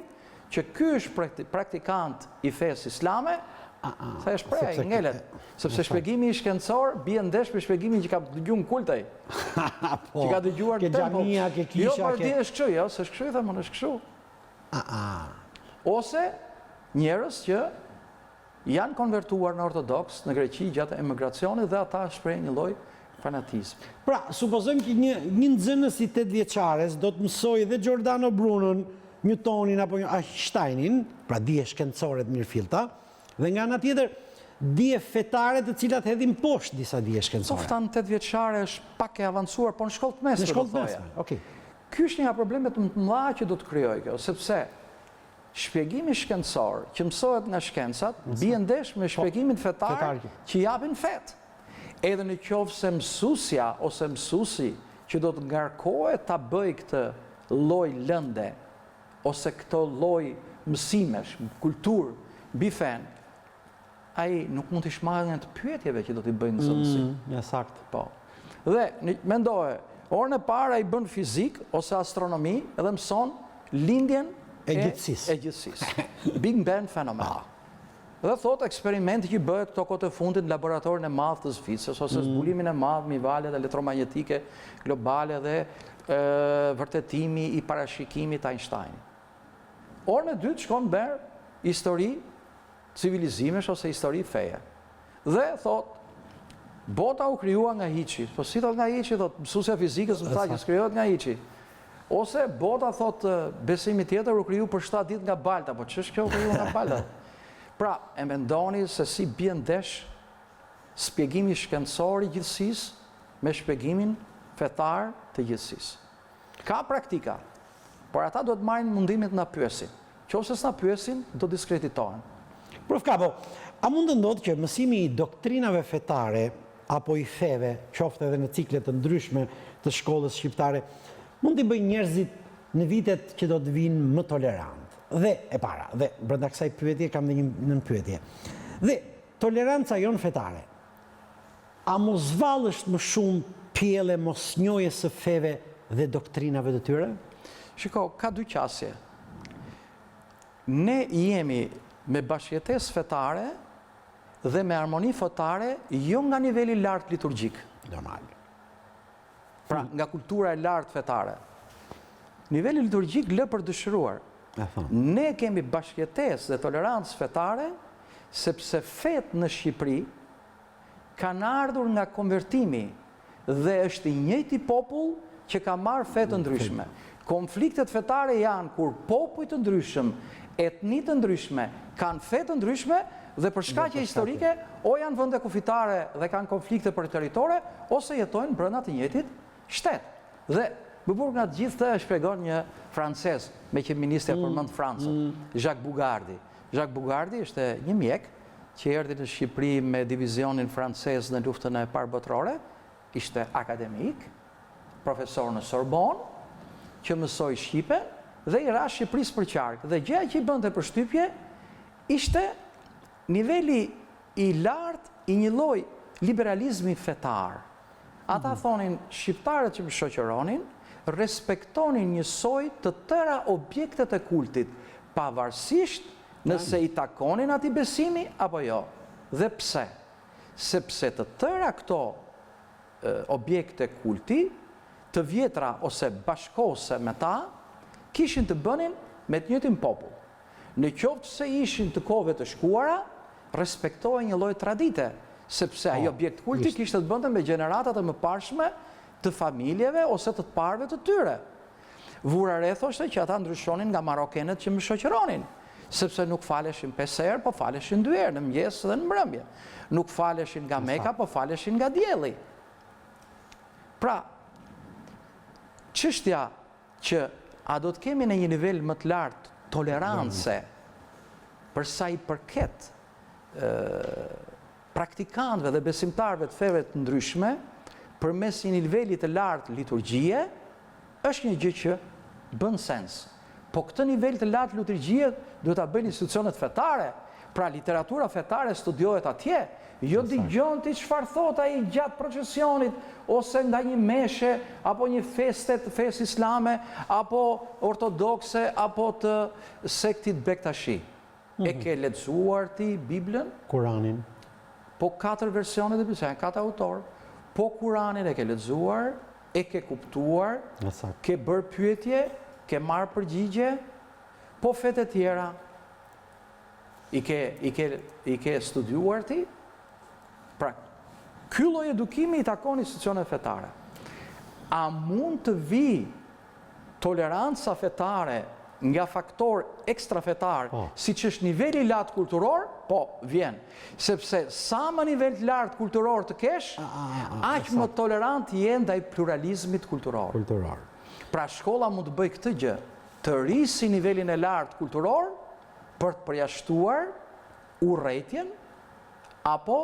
që ky është praktikant i fesë islame, sa e shpreh, i ngelet. Sepse shpjegimi i shkencor bie ndesh me shpjegimin që ka dëgjuar në kultaj. Që ka dëgjuar ke xhamia, ke kisha, jo, por ti është kështu, jo, s'është kështu, thamë, është kështu. Ose njerëz që janë konvertuar në ortodoks në Greqi gjatë emigracionit dhe ata shprehin një lloj fanatizmi. Pra, supozojmë që një nxënës i 8 vjeçares do të mësoj dhe Giordano Brunon, Newtonin apo Einsteinin, pra dije shkencore të mirëfillta, dhe nga ana tjetër dije fetare të cilat hedhin poshtë disa dije shkencore. Qofta në 8 vjeçare është pak e avancuar, por në shkollë të mesme. Në shkollë të mesme, okej. Ky është një nga problemet më të mëdha që do të krijojë kjo, sepse shpjegimi shkencor që mësohet nga shkencat bie ndesh me shpjegimin fetar që japin fet. Edhe në qoftë se mësusja ose mësuesi që do të ngarkohet ta bëj këtë lloj lënde ose këto lloj mësimesh, kulturë, mbi fen, ai nuk mund të shmarrë të pyetjeve që do t'i bëjnë nxënësi. Ja, sakt. Po. Dhe mendoje, orën e parë ai bën fizik ose astronomi dhe mëson lindjen e gjithësisë. Big Bang fenomen. Dhe thot eksperimenti që bëhet këto kohë të fundit në laboratorin e madh të Zvicrës ose zbulimin e madh mbi valjet elektromagnetike globale dhe vërtetimi i parashikimit të Einsteinit. Orën e dytë shkon bër histori civilizimesh ose histori feje. Dhe thot bota u krijua nga hiçi. Po si thot nga hiçi, thot mësuesja fizikës më tha që krijohet nga hiçi. Ose bota thot besimi tjetër u kriju për 7 ditë nga balta, po ç'është kjo u kriju nga balta? Pra, e mendoni se si bie ndesh shpjegimi shkencor i gjithësisë me shpjegimin fetar të gjithësisë. Ka praktika, por ata duhet marrin mundimin të na pyesin. Nëse s'na pyesin, do diskreditohen. Prof Kapo, a mund të ndodhë që mësimi i doktrinave fetare apo i feve, qoftë edhe në ciklet të ndryshme të shkollës shqiptare, mund t'i bëjnë njerëzit në vitet që do të vinë më tolerant? Dhe e para, dhe brenda kësaj pyetje kam dhe një nënpyetje. Dhe toleranca jonë fetare, a mos zhvallësht më shumë pjellë mosnjohjes së feve dhe doktrinave të tyre? Shiko, ka dy qasje. Ne jemi me bashkëjetesë fetare dhe me harmoni fetare jo nga niveli lartë liturgjik. Normal. Pra, nga kultura e lartë fetare. Niveli liturgjik lë për dëshiruar. Ne kemi bashkëjetesë dhe tolerancë fetare sepse fetë në Shqipëri kanë ardhur nga konvertimi dhe është i njëjti popull që ka marrë fe të ndryshme. Konfliktet fetare janë kur popull të ndryshëm, etni të ndryshme, kanë fe të ndryshme dhe për shkaqe historike o janë vende kufitare dhe kanë konflikte për territore ose jetojnë brenda të njëjtit shtet. Dhe bëbur nga gjithë të shpjegon një francez me që ministri e përmend Francën, Jacques Bougardi. Jacques Bougardi është një mjek që erdhi në Shqipëri me divizionin francez në luftën e parë botërore, ishte akademik, profesor në Sorbonne, që mësoi shqipe dhe i ra Shqipërisë për qark. Dhe gjëja që i bënte përshtypje ishte niveli i lartë i një lloj liberalizmi fetar. Ata thonin shqiptarët që më shoqëronin respektonin njësoj të tëra objektet e kultit, pavarësisht nëse i takonin ati besimi apo jo. Dhe pse? Sepse të tëra këto objekte kulti, të vjetra ose bashkose me ta, kishin të bënin me të njëjtin popull. Në qoftë se ishin të kohëve të shkuara, respektohej një lloj tradite, sepse ai objekt kulti kishte të bënte me gjeneratat e mëparshme të familjeve ose të parëve të tyre. Vura re thoshte që ata ndryshonin nga marokenët që më shoqëronin, sepse nuk faleshin 5 herë, po faleshin 2 herë, në mëngjes dhe në mbrëmje. Nuk faleshin nga Meka, po faleshin nga dielli. Pra, çështja që a do të kemi në një nivel më të lartë tolerance për sa i përket praktikantëve dhe besimtarëve të feve të ndryshme, përmes një niveli të lartë liturgjie, është një gjë që bën sens. Po këtë nivel të lartë liturgjie duhet ta bëjnë institucionet fetare, Pra literatura fetare studiohet atje, jo dëgjon ti çfarë thot ai gjatë procesionit, ose ndaj një meshe, apo një festë islame, apo ortodokse, apo të sektit Bektashi. E ke lexuar ti Biblën? Kuranin. Po 4 versione të Biblës, 4 autor. Po Kuranin e ke lexuar, e ke kuptuar, ke bërë pyetje, ke marrë përgjigje, po fetë e tjera i ke studiuar ti? Pra, ky lloj edukimi i takon institucioneve fetare. A mund të vi toleranca fetare nga faktor ekstrafetar, si që është niveli lartë kulturor? Po, vjen. Sepse sa më nivel lartë kulturor të kesh, aq më tolerant je ndaj pluralizmit kulturor. Pra shkolla mund të bëj këtë gjë, të rrisi nivelin e lartë kulturor për të përjashtuar urrëtitjen apo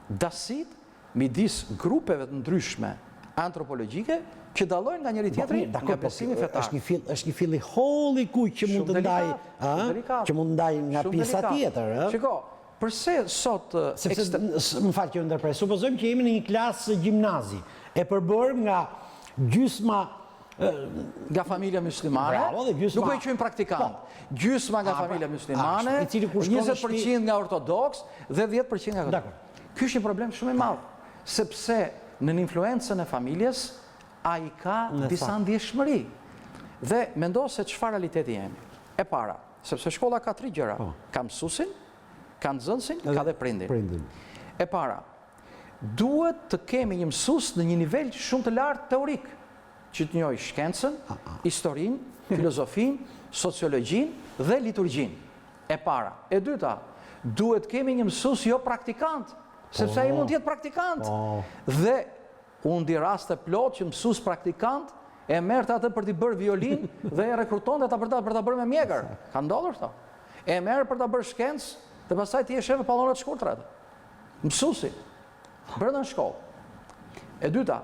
dasit midis grupeve të ndryshme antropologjike që dallojnë nga njëri tjetri nga besimi fetar. Është një fill i holl i kuq që mund të ndaj nga pjesa tjetër. Shiko, përse sot... Më fal që ju ndërpres, supozojmë që jemi në një klasë gjimnazi, e përbërë nga gjysma... nga familja muslimane, nuk e quajmë praktikant. Gjysma nga familja muslimane, 20% nga ortodoks dhe 10% nga katolik. Ky është një problem shumë i madh, sepse në influencën e familjes a i ka disa ndjeshmëri. Dhe mendo se çfarë realiteti jemi. E para, sepse shkolla ka 3 gjëra. Ka mësuesin, ka nxënësin, ka dhe prindin. E para, duhet të kemi një mësues në një nivel shumë të lartë teorik, që të njohë shkencën, historinë, filozofinë, sociologjinë dhe liturgjinë. E para. E dyta, duhet kemi një mësues jo praktikant, sepse ai mund të jetë praktikant. Dhe unë di raste plot që mësues praktikant e merrte atë për t'i bërë violin dhe e rekrutonte ata për ta bërë me mjekër. Ka ndodhur këto. E merr për ta bërë shkencë dhe pastaj ti e shef në pallonat e shkurtra. Mësuesi brenda në shkollë. E dyta,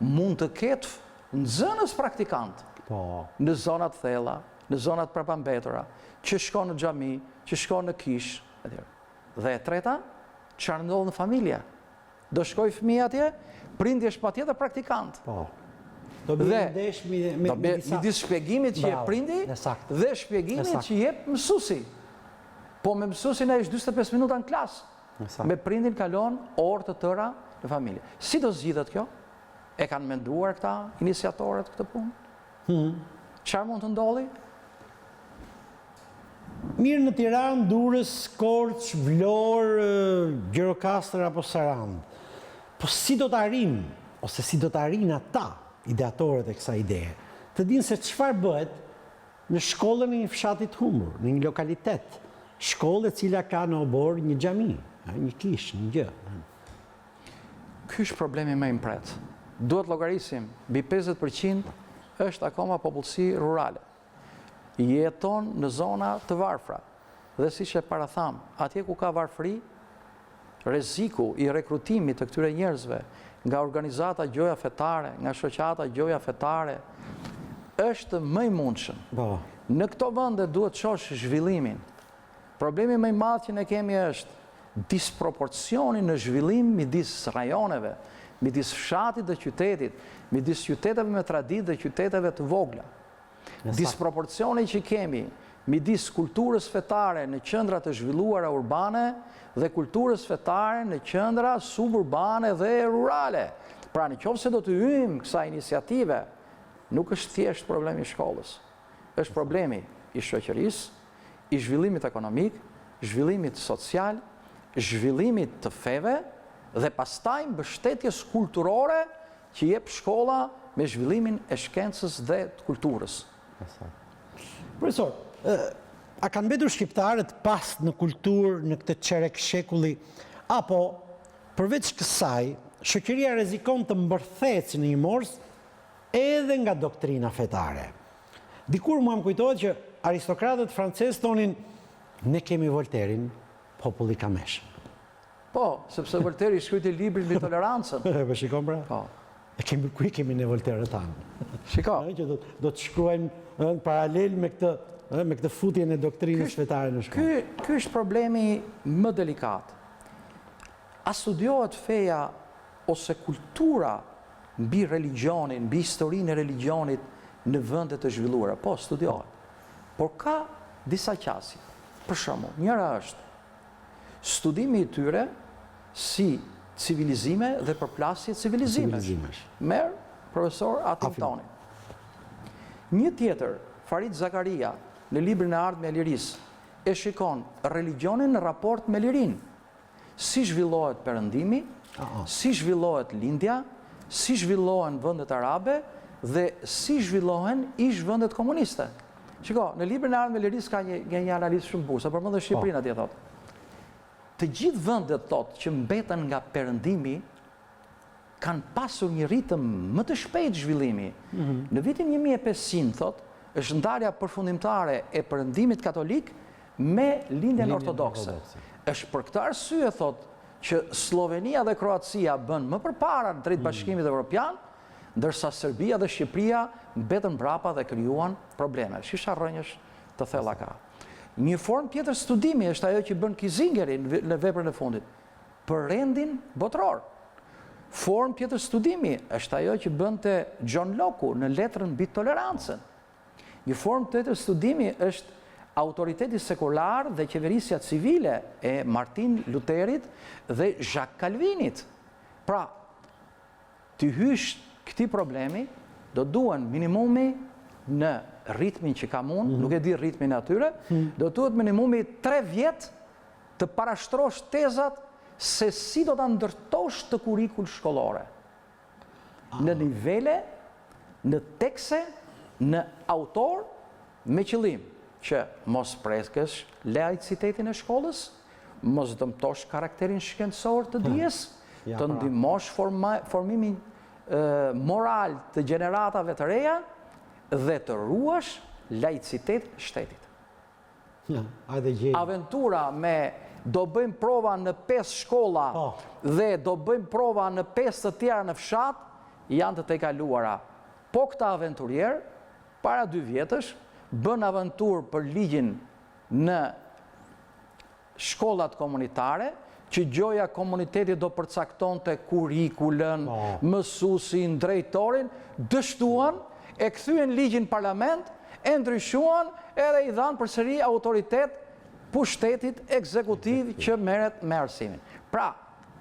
mund të ketë nxënës praktikant në zonat thella, në zonat prapambetura, që shkon në xhami, që shkon në kish, etj. Dhe e treta, çfarë ndodh në familje? Do shkoj fëmia atje, prindi është patjetër praktikant. Dhe midis shpjegimit që jep prindi dhe shpjegimit që jep mësuesi. Po me mësuesin ai është 45 minuta në klasë. Me prindin kalon orë të tëra në familje. Si do zgjidhet kjo? E kanë menduar këta iniciatorët këtë punë? Çfarë mund të ndodhi? Mirë, në Tiranë, Durrës, Korç, Vlorë, Gjirokastër apo Sarandë. Po si do të arrim, ose si do të arrin ata, ideatorët e kësaj ideje, të dinë se çfarë bëhet në shkollën e një fshati të humbur, në një lokalitet, shkollë e cila ka në obor një xhami, një kish, një gjë. Ky është problemi më i mpret. Duhet llogarisim, mbi 50% është akoma popullsi rurale. Jeton në zona të varfra. Dhe siç e paratham, atje ku ka varfëri, rreziku i rekrutimit të këtyre njerëzve nga organizata gjoja fetare, nga shoqata gjoja fetare, është më i mundshëm. Në këto vende duhet të shohësh zhvillimin. Problemi më i madh që ne kemi është disproporcioni në zhvillim midis rajoneve, midis fshatit dhe qytetit, midis qyteteve me traditë dhe qyteteve të vogla. Disproporcioni që kemi midis kulturës fetare në qendra të zhvilluara urbane dhe kulturës fetare në qendra suburbane dhe rurale. Pra nëse do të hyjmë kësaj iniciative, nuk është thjesht problemi i shkollës. Është problemi i shoqërisë, i zhvillimit ekonomik, zhvillimit social, zhvillimit të feve dhe pastaj mbështetjes kulturore që jep shkolla me zhvillimin e shkencës dhe të kulturës. Profesor, a kanë mbetur shqiptarët pas në kulturë në këtë çerek shekulli, apo përveç kësaj, shoqëria rrezikon të mbërthehet në një mors edhe nga doktrina fetare? Dikur mua më kujtohet që aristokratët francezë thonin ne kemi Voltairin, populli ka meshë. Po, sepse Voltairi shkruajti librin mbi tolerancën. Po shikon pra? Po. Ku kemi ne Voltairët tanë? Shiko. Që do të shkruajmë në paralel me këtë me këtë futjen e doktrinës fetare në shkollë. Ky është problemi më delikat. A studiohet feja ose kultura mbi religionin, mbi historinë e religionit në vendet të zhvilluara? Po, studiohet. Por ka disa qasje. Për shembull, njëra është studimi i tyre si civilizime dhe përplasje civilizimesh. Merë profesor Atingtoni. Një tjetër, Farid Zakaria, në librin e Ardhmja e Lirisë, e shikon religionin në raport me lirin. Si zhvillohet perëndimi, si zhvillohet lindja, si zhvillohen vendet arabe dhe si zhvillohen ish vendet komuniste. Shiko, në librin e Ardhmja e Lirisë ka një analizë shumë bukur, sa përmend edhe Shqipërinë atje thotë. Të gjithë vendet thotë që mbeten nga perëndimi kanë pasur një ritëm më të shpejt zhvillimi. Në vitin 1500 thotë, është ndarja përfundimtare e perëndimit katolik me lindjen ortodokse. Është për këtë arsye thotë që Slovenia dhe Kroacia bën më përpara në drejt Bashkimit Evropian, ndërsa Serbia dhe Shqipëria mbetën mbrapa dhe krijuan probleme. Shisha rrënjësh të thella ka. Një formë tjetër studimi është ajo që bën Kizingeri në veprën e fundit, për rendin botror. Formë tjetër studimi është ajo që bënte John Locke në letrën mbi tolerancën. Një formë tjetër studimi është autoriteti sekular dhe qeverisja civile e Martin Lutherit dhe Jacques Calvinit. Pra, të hysh këtij problemi, do duhen minimumi në ritmin që kam unë, nuk e di ritmin e atyre, do duhet minimumi 3 vjet të parashtrosh tezat se si do ta ndërtosh të kurrikull shkollore. Në nivele, në tekste, në autor, me qëllim që mos preskësh laicitetin e shkollës, mos dëmtosh karakterin shkencor të dijes, të ndihmosh formimin moral të gjeneratave të reja dhe të ruash laicitet shtetit. Aventura me do bëjmë prova në 5 shkolla dhe do bëjmë prova në 5 të tjera në fshat, janë të tejkaluara. Po këta aventurier, para 2 vjetësh, bën aventurë për ligjin në shkollat komunitare, që gjoja komunitetit do përcakton të kurrikulën, mësusin, drejtorin, dështuan, e kthyen ligjin parlament, e ndryshuan edhe i dhanë përsëri autoritet pushtetit ekzekutiv që merret me arsimin. Pra,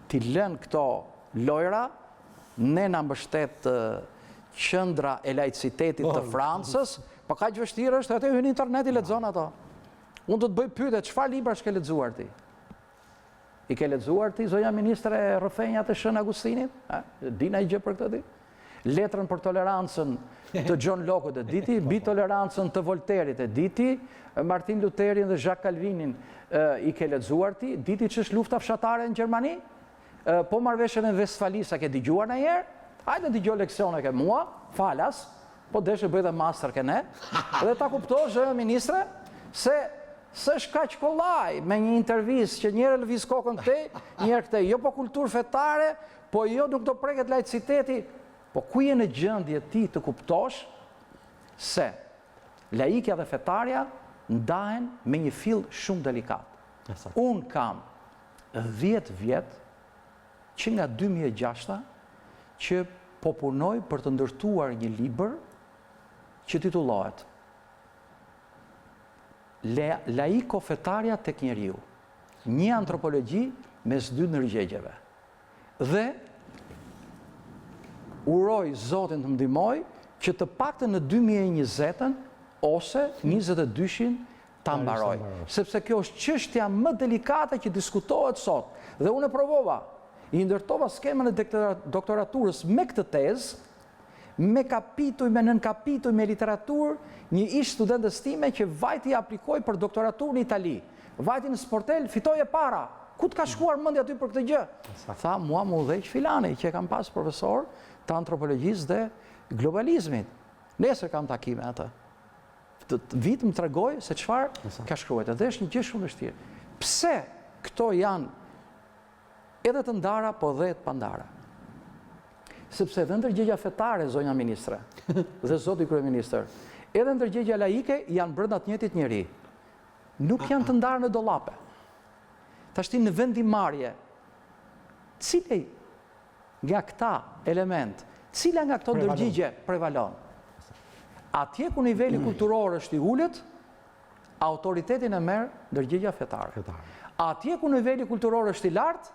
t'i lën këto lojra, ne na mbështet qendra e laicitetit të Francës, po kaq vështirë është, atë hyn në internet i lexon ato. Unë do të bëj pyetje, çfarë librash ke lexuar ti? I ke lexuar ti, zonja ministre, rrëfenjat e Shën Agustinit? Dina i gjë për këtë ti? Letrën për tolerancën të John Locke e diti, mbi tolerancën të Voltairit e diti, Martin Lutherin dhe Jacques Calvinin i ke lexuar ti, diti që është lufta fshatare në Gjermani? Po marrëveshjen e Westfalisë ke dëgjuar ndonjëherë? Hajde dëgjoj leksione ke mua, falas, po deshe bëj dhe master ke ne, dhe ta kuptosh, ministre, se s'është kaq kollaj me një intervistë që njëherë lëviz kokën këtej, njëherë këtej, jo po kulturë fetare, po jo nuk do preket laiciteti, po ku je në gjendje ti të kuptosh se laikja dhe fetarja ndahen me një fill shumë delikat. Unë kam 10 vjet që nga 2006 që po punoj për të ndërtuar një libër që titullohet Laiko-fetarja tek njeriu, një antropologji mes 2 ndërgjegjeve. Dhe uroj Zotin të më ndihmoj që të paktën në 2020-ën ose 22-shin ta mbaroj. Sepse kjo është çështja më delikate që diskutohet sot. Dhe unë e provova. I ndërtova skemën e doktoraturës me këtë tezë, me kapituj, me nën kapituj, me literaturë, një ish studentës time që vajti aplikoj për doktoraturë në Itali. Vajti në sportel, fitoj e para. Ku të ka shkuar mendja aty për këtë gjë? Tha, mua më udhëheq filani, që kam pas profesor të antropologjisë dhe globalizmit. Nesër kam takime atë. Vit më tregoj se çfarë ka shkruar. Dhe është një gjë shumë e vështirë. Pse këto janë edhe të ndara, po dhe të pandara? Sepse dhe ndërgjegja fetare, zonja ministre, dhe zoti kryeministër, edhe ndërgjegja laike janë brenda të njëjtit njeri. Nuk janë të ndarë në dollape. Tashti në vendimarrje, cili nga këta element, cila nga këto ndërgjigje prevalon? Atje ku niveli kulturor është i ulët, autoritetin e merr ndërgjegja fetare. Atje ku niveli kulturor është i lartë,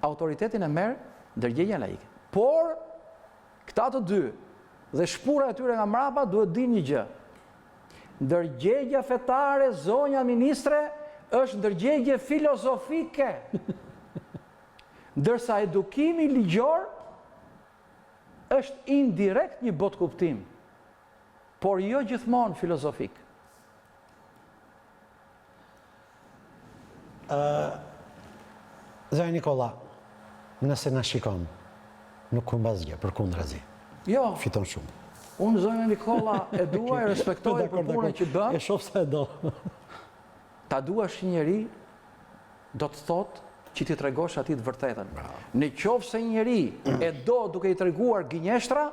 autoritetin e merr ndërgjegja laike. Por këta të dy dhe shpura e tyre nga mbrapa duhet dinë një gjë. Ndërgjegja fetare, zonja ministre, është ndërgjegje filozofike. Ndërsa edukimi ligjor është indirekt një botkuptim, por jo gjithmonë filozofik. Zonja Nikola, nëse na shikon, nuk humbasgjë, përkundrazi. Jo, Fiton shumë. unë zonja Nikola e dua, e respektoj për punën që bën. E shoh se e do. Ta duash një njeri, do të thotë që ti tregosh atij të vërtetën. Në qoftë se një njeri e do duke i treguar gënjeshtra,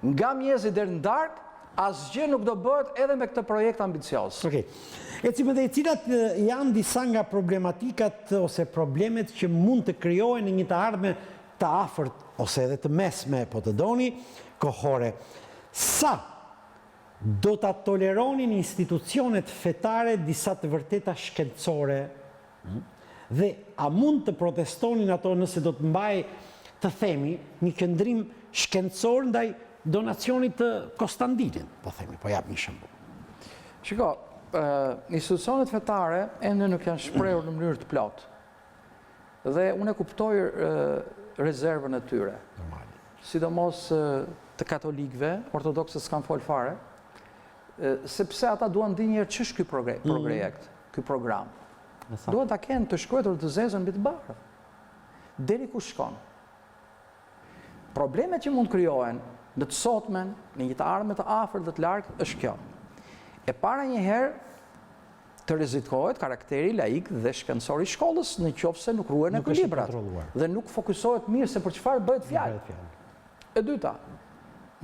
nga mjezi deri në darkë, asgjë nuk do bëhet edhe me këtë projekt ambicioz. Okej. Ecim edhe cilat janë disa nga problematikat ose problemet që mund të krijohen në një të ardhme të afërt ose edhe të mesme, po të doni, kohore. Sa do ta toleronin institucionet fetare disa të vërteta shkencore dhe a mund të protestonin ato nëse do të mbaj, të themi, një qëndrim shkencor ndaj donacionit të Konstantinit, po themi, po jap një shembull. Shiko, institucionet fetare ende nuk janë shprehur në mënyrë të plotë. Dhe unë e kuptoj rezervën e tyre. Sidomos të katolikëve, ortodoksët s'kan fol fare, sepse ata duan di njëherë ç'është ky projekt, ky program. Duan ta kenë të shkruar të zezën mbi të bardhë. Deri ku shkon. Problemet që mund krijohen në të sotmen, në një të ardhme të afërt dhe të largët është kjo. E para njëherë të rrezikohet karakteri laik dhe shkencor i shkollës në qoftë se nuk ruhen ekuilibrat dhe nuk fokusohet mirë se për çfarë bëhet fjalë. E dyta,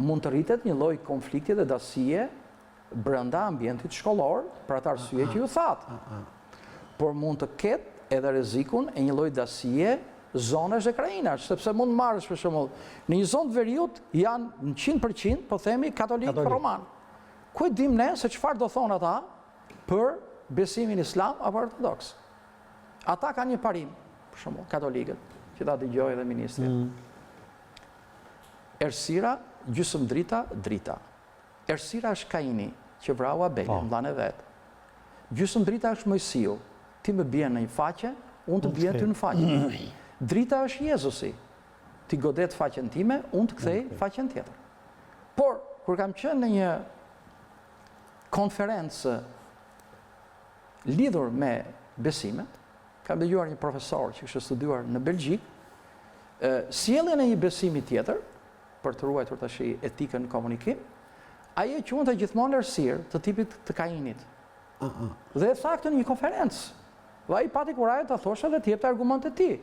mund të rritet një lloj konflikti dhe dasije brenda ambientit shkollor për atë arsye që ju thatë. Por mund të ketë edhe rrezikun e një lloj dasije zonash dhe krajinash, sepse mund marrësh për shembull, në një zonë të veriut janë në 100%, po themi katolik roman. Ku e dim ne se çfarë do thonë ata për besimin islam apo ortodoks. Ata kanë një parim, për shembull, katolikët, që ta dëgjoj edhe ministri. Errësira, gjysmëdrita, drita. Errësira është Kaini, që vrau Abelin, vllain e vet. Gjysmëdrita është Mojsiu, ti më bjen në një faqe, unë të bjen ty në faqe. Drita është Jezusi, ti godet faqen time, unë të kthej faqen tjetër. Por, kur kam qenë në një konferencë lidhur me besimet, kam dëgjuar një profesor që kishte studiuar në Belgjik, sjelljen e një besimi tjetër, për të ruajtur tash etikën në komunikim, ai e quante gjithmonë errësirë të tipit të Kainit. Dhe e tha këtë në një konferencë. Dhe ai pati kurajë ta thoshte dhe të jepte argumentet e tij.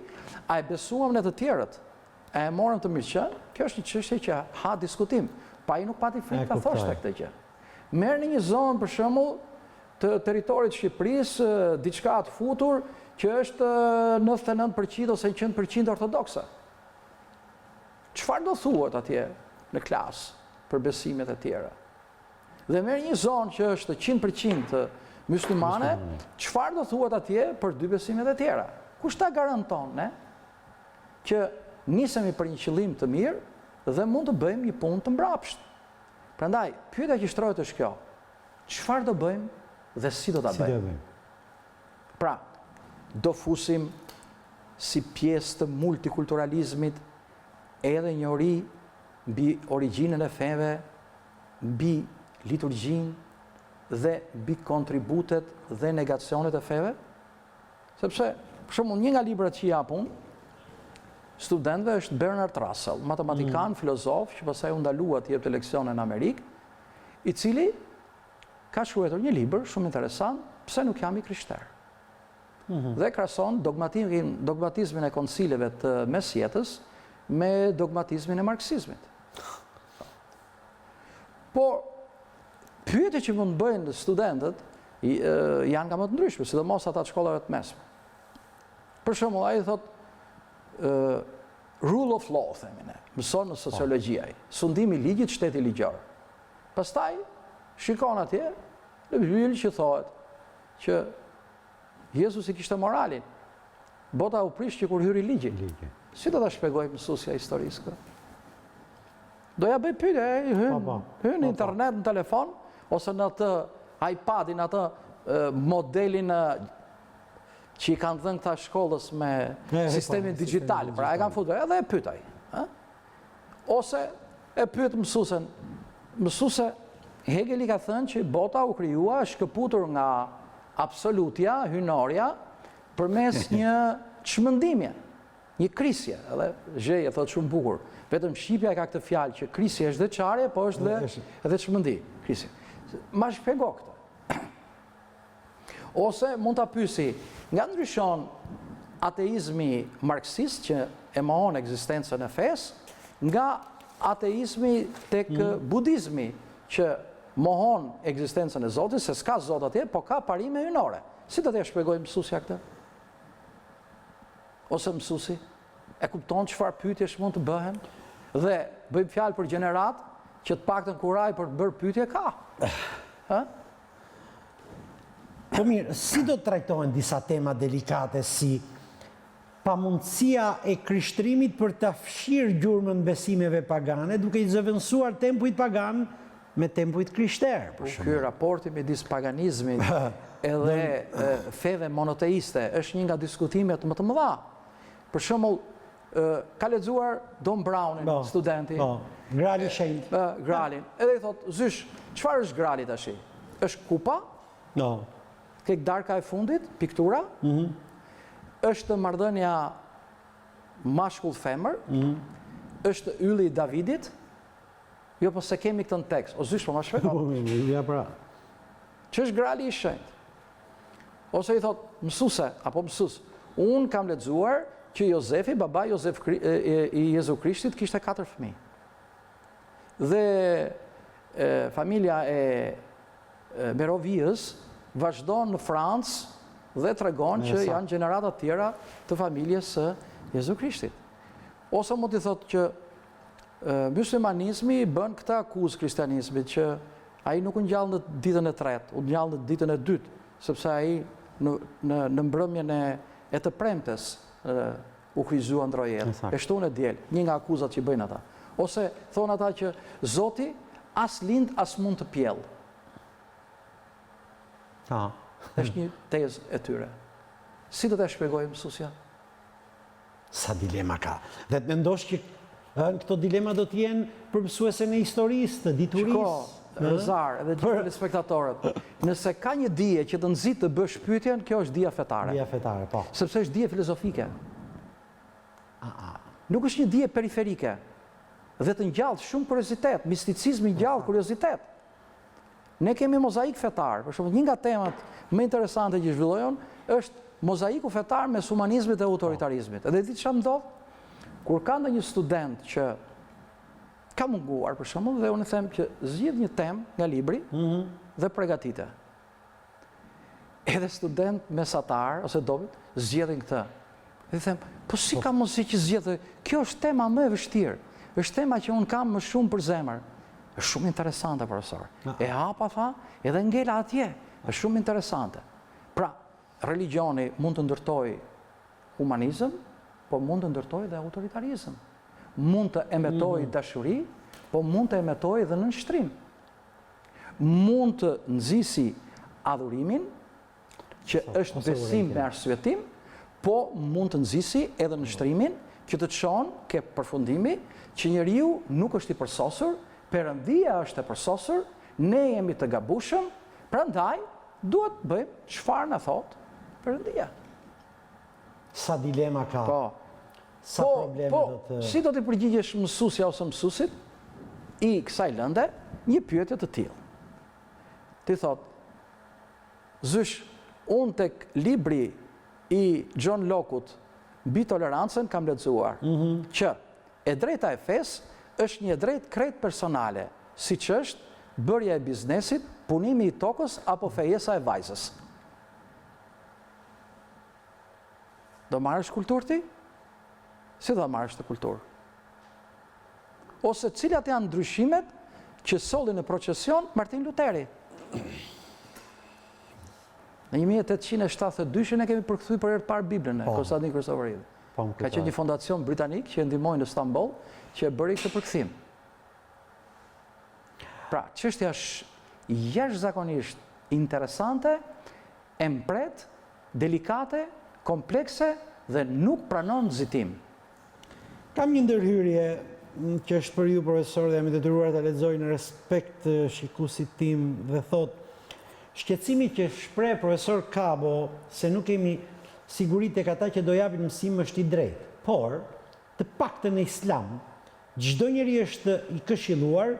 A e besuam ne të tjerët? A e morëm të mirë qenë? Kjo është një çështje që ha diskutim. Pa ai nuk pati frikë ta thoshte këtë gjë. Merr në një zonë për shembull të territorit të Shqipërisë, diçka të futur që është 99% ose 100% ortodokse. Çfarë do thuhet atje në klasë për besimet e tjera? Dhe merr një zonë që është 100% muslimane, çfarë do thuhet atje për dy besimet e tjera? Kush ta garanton ne që nisemi për një qëllim të mirë dhe mund të bëjmë një punë të mbrapsht? Prandaj, pyetja që shtrohet është kjo. Çfarë do bëjmë dhe si do ta bëjmë? Pra, do fusim si pjesë të multikulturalizmit edhe njohuri mbi origjinën e feve, mbi liturgjinë dhe mbi kontributet dhe negacionet e feve? Sepse, për shembull, një nga librat që jap unë studentëve është Bernard Russell, matematikan, filozof, që pastaj u ndalua të jepte leksione në Amerikë, i cili ka shkruar një libër shumë interesant, pse nuk jam i krishter. Dhe krahason dogmatizmin e koncileve të mesjetës me dogmatizmin e marksizmit. Por pyetje që mund bëjnë studentët janë nga më të ndryshme, sidomos ata të shkollave të mesme. Për shembull, ai thotë rule of law, themi ne, mëson në sociologjia ai, sundimi i ligjit, shteti ligjor. Pastaj shikon atje në Bibël që thohet që Jezusi kishte moralin. Bota u prish që kur hyri ligji. Si do ta shpjegoj mësuesja historisë këtë? Do ja bëj pyetje, hyn në internet, në telefon, ose në atë iPadin, atë modelin që i kanë dhënë këta shkollës me sistemin digjital. Pra e kanë futur edhe e pyet ai. Ose e pyet mësuesen. Mësuese, Hegeli ka thënë që bota u krijua shkëputur nga absolutja, hynorja, përmes një çmendimje, një krisje, edhe Zheja thotë shumë bukur. Vetëm shqipja ka këtë fjalë që krisje është dhe çarje, po është edhe çmendi, krisje. Ma shpjego këtë. Ose mund ta pyesi, nga ndryshon ateizmi marksist që e mohon ekzistencën e fesë, nga ateizmi tek budizmi që mohon ekzistencën e Zotit, se s'ka Zot atje, po ka parime hynore. Si do t'ja shpjegoj mësuesja këtë? Ose mësuesi e kupton çfarë pyetjesh mund të bëhen? Dhe bëjmë fjalë për gjenerat që të paktën kuraj për të bërë pyetje ka. Po mirë, si do të trajtohen disa tema delikate si pamundësia e krishtrimit për të fshirë gjurmën besimeve pagane, duke i zëvendësuar tempujt pagan me tempujt krishterë, për shembull. Ky raporti midis paganizmit edhe feve monoteiste është një nga diskutimet më të mëdha. Për shembull, ka lexuar Don Brownin, studenti. Grali shenjtë. Gralin. Edhe i thotë, zysh, çfarë është grali tash? Është kupa? Kek darka e fundit, piktura? Është marrëdhënia mashkull-femër? Është ylli i Davidit? Jo, po se kemi këtë në tekst. O zysh, po ma shpjegoj. Ja pra. Që është grali i shenjtë? Ose i thotë, mësuese apo mësues, unë kam lexuar që Jozefi, baba i Jezu Krishtit, kishte 4 fëmijë. Dhe familja e Merovijës vazhdon në Francë dhe tregon që janë gjenerata tjera të familjes së Jezu Krishtit. Ose mund t'i thotë që muslimanizmi bën këtë akuzë kristianizmit që ai nuk u ngjall në ditën e tretë, u ngjall në ditën e dytë, sepse ai në mbrëmjen e të premtes u kryzua ndrojet, e shtunë e diel, një nga akuzat që bëjnë ata. Ose thonë ata që Zoti as lind as mund të pjell. Është një tezë e tyre. Si do të shpjegojmë mësuesja? Sa dilema ka. Dhe të mendosh që këto dilema do të jenë për mësuesen e historisë, të diturisë. Rëzar, edhe gjithë telespektatorët. Nëse ka një dije që të nxit të bësh pyetjen, kjo është dija fetare. Dija fetare, po. Sepse është dije filozofike. Nuk është një dije periferike. Dhe të ngjall shumë kuriozitet, misticizmi ngjall kuriozitet. Ne kemi mozaik fetar, për shembull, një nga temat më interesante që zhvillohen është mozaiku fetar mes humanizmit dhe autoritarizmit. Edhe di çfarë ndodh? Kur ka ndonjë student që ka munguar, për shembull, dhe unë them që zgjidh një temë nga libri dhe përgatite. Edhe student mesatar ose dobit zgjedhin këtë. Dhe them, po si ka mundësi që zgjedhë? Kjo është tema më e vështirë. Është tema që unë kam më shumë për zemër. Është shumë interesante, profesor. E hapa, tha, edhe ngela atje. Është shumë interesante. Pra, religioni mund të ndërtoj humanizëm, po mund të ndërtoj dhe autoritarizëm. Mund të emetoj dashuri, po mund të emetoj dhe nënshtrim. Mund të nxisi adhurimin, që është besim me arsyetim, po mund të nxisi edhe nështrimin, që të çon ke përfundimi që njeriu nuk është i përsosur, Perëndia është e përsosur, ne jemi të gabushëm, prandaj duhet bëjmë çfarë na thot Perëndia. Sa dilema ka. Po. Sa probleme do të... Si do të përgjigjesh mësuesja ose mësuesit i kësaj lënde një pyetje të tillë? Ti thot, zysh, unë tek libri i John Locke-ut mbi tolerancën kam lexuar që e drejta e fesë është një drejtë krejt personale, siç është bërja e biznesit punimi i tokës apo fejesa e vajzës? Do marrësh kulturë ti? Si do marrësh të kulturë? Ose cilat janë ndryshimet që solli në procesion Martin Luteri? Në 1872 ne kemi përkthy për herë të parë Biblën e Konstantin Kristoforidhi. Ka qenë një fondacion britanik që e ndihmoi në Stamboll që e bëri këtë përkthim. Pra, çështja është jashtëzakonisht interesante, e mpret, delikate, komplekse dhe nuk pranon nxitim. Kam një ndërhyrje që është për ju, profesor, dhe jam i detyruar ta lexoj në respekt të shikuesit tim dhe thot: shqetësimi që shpreh profesor Kabo se nuk kemi siguri tek ata që do japin mësim është i drejtë, por të paktën në Islam çdo njeri është i këshilluar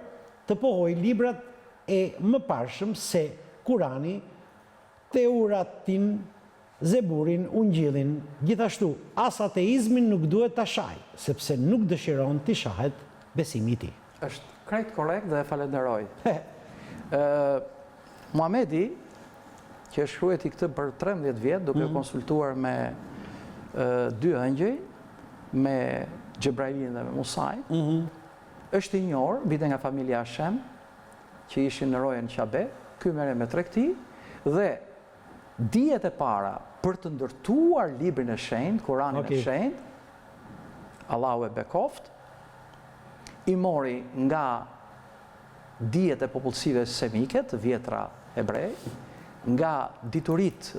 të pohoj librat e mëparshëm se Kurani, Teuratin, Zeburin, Ungjillin. Gjithashtu, as ateizmin nuk duhet ta shaj, sepse nuk dëshiron të shahet besimi i tij. Është krejt korrekt dhe e falenderoj. Muhamedi, që shkruajti këtë për 13 vjet, duke konsultuar me dy ëngjëj, me Xhebrailin dhe me Musajin, është i njohur, vite nga familja Hashem, që ishin në rojën Qabe, ky merre me tregti dhe dijet e para për të ndërtuar librin e shenjtë, Kuranin e shenjtë, Allahu e bekoft, i mori nga dijet e popullsive semike, të vjetra hebrej, nga diturit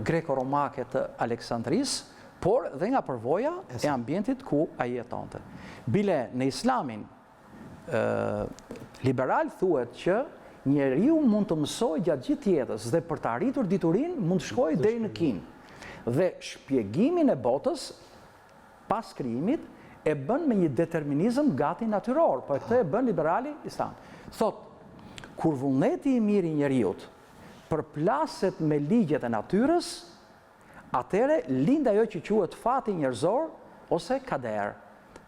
greko-romake të Aleksandrisë, por dhe nga përvoja e ambientit ku ai jetonte. Bile në Islamin liberal thuhet që njeriu mund të mësojë gjatë gjithë jetës dhe për të arritur diturin mund të shkojë deri në kin. Dhe shpjegimin e botës pas krijimit e bën me një determinizëm gati natyror, po këtë e bën liberali Islam. Thot, kur vullneti i mirë i njeriut përplaset me ligjet e natyrës, atëre lind ajo që quhet fati njerëzor ose kader.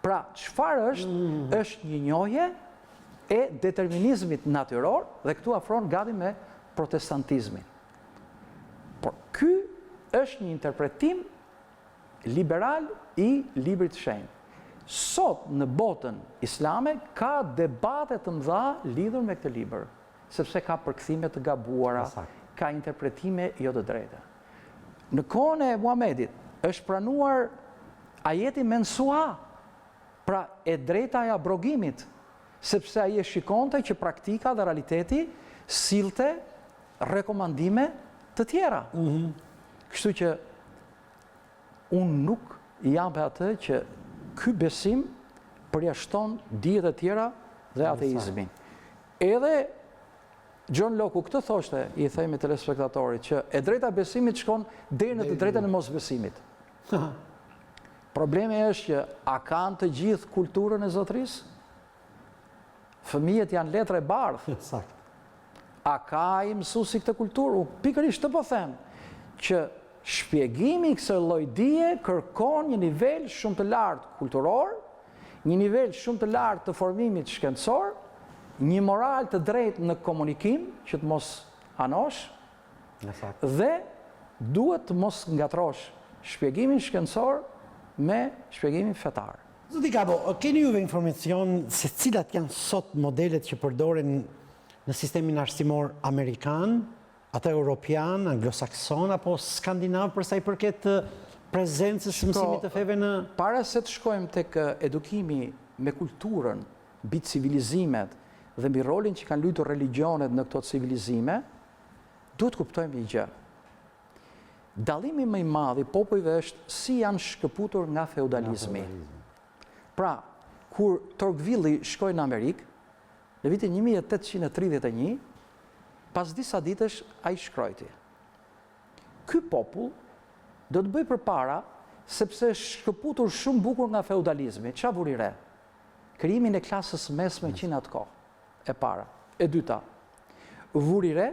Pra, çfarë është? Është një njohje e determinizmit natyror dhe këtu afron gati me protestantizmin. Por ky është një interpretim liberal i librit të shenjtë. Sot në botën islame ka debate të mëdha lidhur me këtë libër, sepse ka përkthime të gabuara, ka interpretime jo të drejta. Në kohën e Muhamedit është pranuar ajeti mensua, pra e drejta e abrogimit, sepse ai e shikonte që praktika dhe realiteti sillte rekomandime të tjera. Kështu që unë nuk jam për atë që ky besim përjashton dijet e tjera dhe ateizmin. Edhe John Locke këtë thoshte, i themi telespektatorit, që e drejta besimit shkon deri në të drejtën e mosbesimit. Problemi është që a kanë të gjithë kulturën e zotërisë? Fëmijët janë letre bardhë. A ka i mësuesi këtë kulturë? Pikërisht të po them që shpjegimi i kësaj lloj dije kërkon një nivel shumë të lartë kulturor, një nivel shumë të lartë të formimit shkencor, një moral të drejtë në komunikim, që të mos anosh, dhe duhet të mos ngatrosh shpjegimin shkencor me shpjegimin fetar. Zoti Kabo, keni juve informacion se cilat janë sot modelet që përdoren në sistemin arsimor amerikan, ata europian, anglosakson apo skandinav për sa i përket prezencës së mësimit të feve në... Para se të shkojmë tek edukimi me kulturën, mbi civilizimet dhe mbi rolin që kanë luajtur religionet në këto civilizime, duhet kuptojmë një gjë. Dallimi më i madh i popujve është si janë shkëputur nga feudalizmi. Pra, kur Tocqueville shkoi në Amerikë, në vitin 1831, pas disa ditësh ai shkrojti: ky popull do të bëj përpara sepse është shkëputur shumë bukur nga feudalizmi. Çfarë vuri re? Krijimin e klasës mesme që në atë kohë. E para. E dyta, vuri re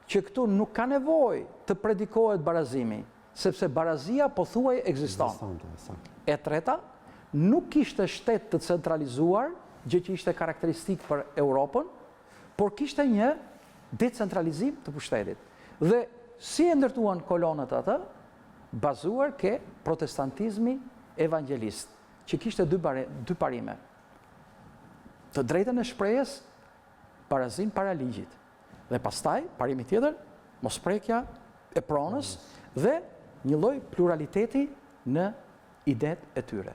që këtu nuk ka nevojë të predikohet barazimi, sepse barazia pothuaj ekziston. E treta, nuk kishte shtet të centralizuar, gjë që ishte karakteristik për Europën, por kishte një decentralizim të pushtetit. Dhe si e ndërtuan kolonët atë, bazuar ke protestantizmi evangelist, që kishte dy parime. Të drejtën e shprehjes, barazin para ligjit. Dhe pastaj, parimi tjetër, mosprekja e pronës dhe një lloj pluraliteti në idet e tyre.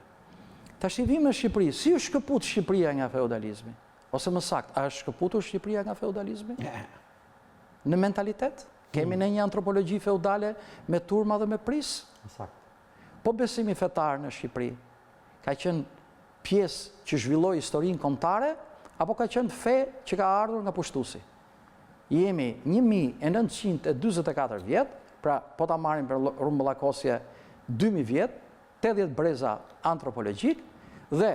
Tash i vim në Shqipëri, si u shkëput Shqipëria nga feudalizmi? Ose më saktë, a është shkëputur Shqipëria nga feudalizmi? Në mentalitet? Kemi ne një antropologji feudale me turma dhe me pris? Po besimi fetar në Shqipëri ka qenë pjesë që zhvilloi historinë kombëtare, apo ka qenë fe që ka ardhur nga pushtuesi? Jemi 1944 vjet, pra po ta marrim për rrumbullakosje 2000 vjet, 80 breza antropologjik, dhe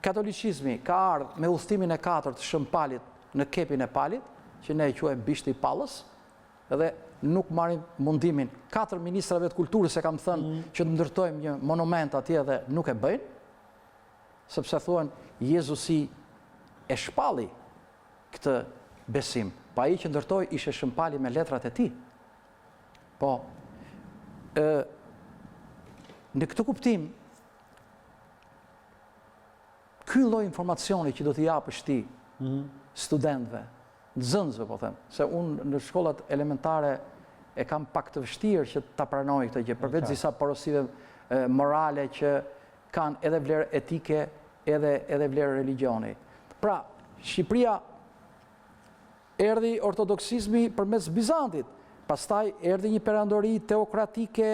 katolicizmi ka ardhur me udhëtimin e 4 të Shëmpalit në kepin e Palit, që ne e quajmë Bishti i Pallës, dhe nuk marrim mundimin. 4 ministrave të kulturës e kam thënë që të ndërtojmë një monument atje dhe nuk e bëjnë, sepse thuan Jezusi e shpalli këtë besim. Pa ai që ndërtoi ishte Shëmpali me letrat e tij. Po, në këtë kuptim, ky lloj informacioni që do t'i japësh ti studentëve, nxënësve po them, se unë në shkollat elementare e kam pak të vështirë që ta pranoj këtë gjë, përveç disa porosive morale që kanë edhe vlerë etike, edhe vlerë religioni. Pra, Shqipëria erdhi ortodoksizmi përmes Bizantit, pastaj erdhi një perandori teokratike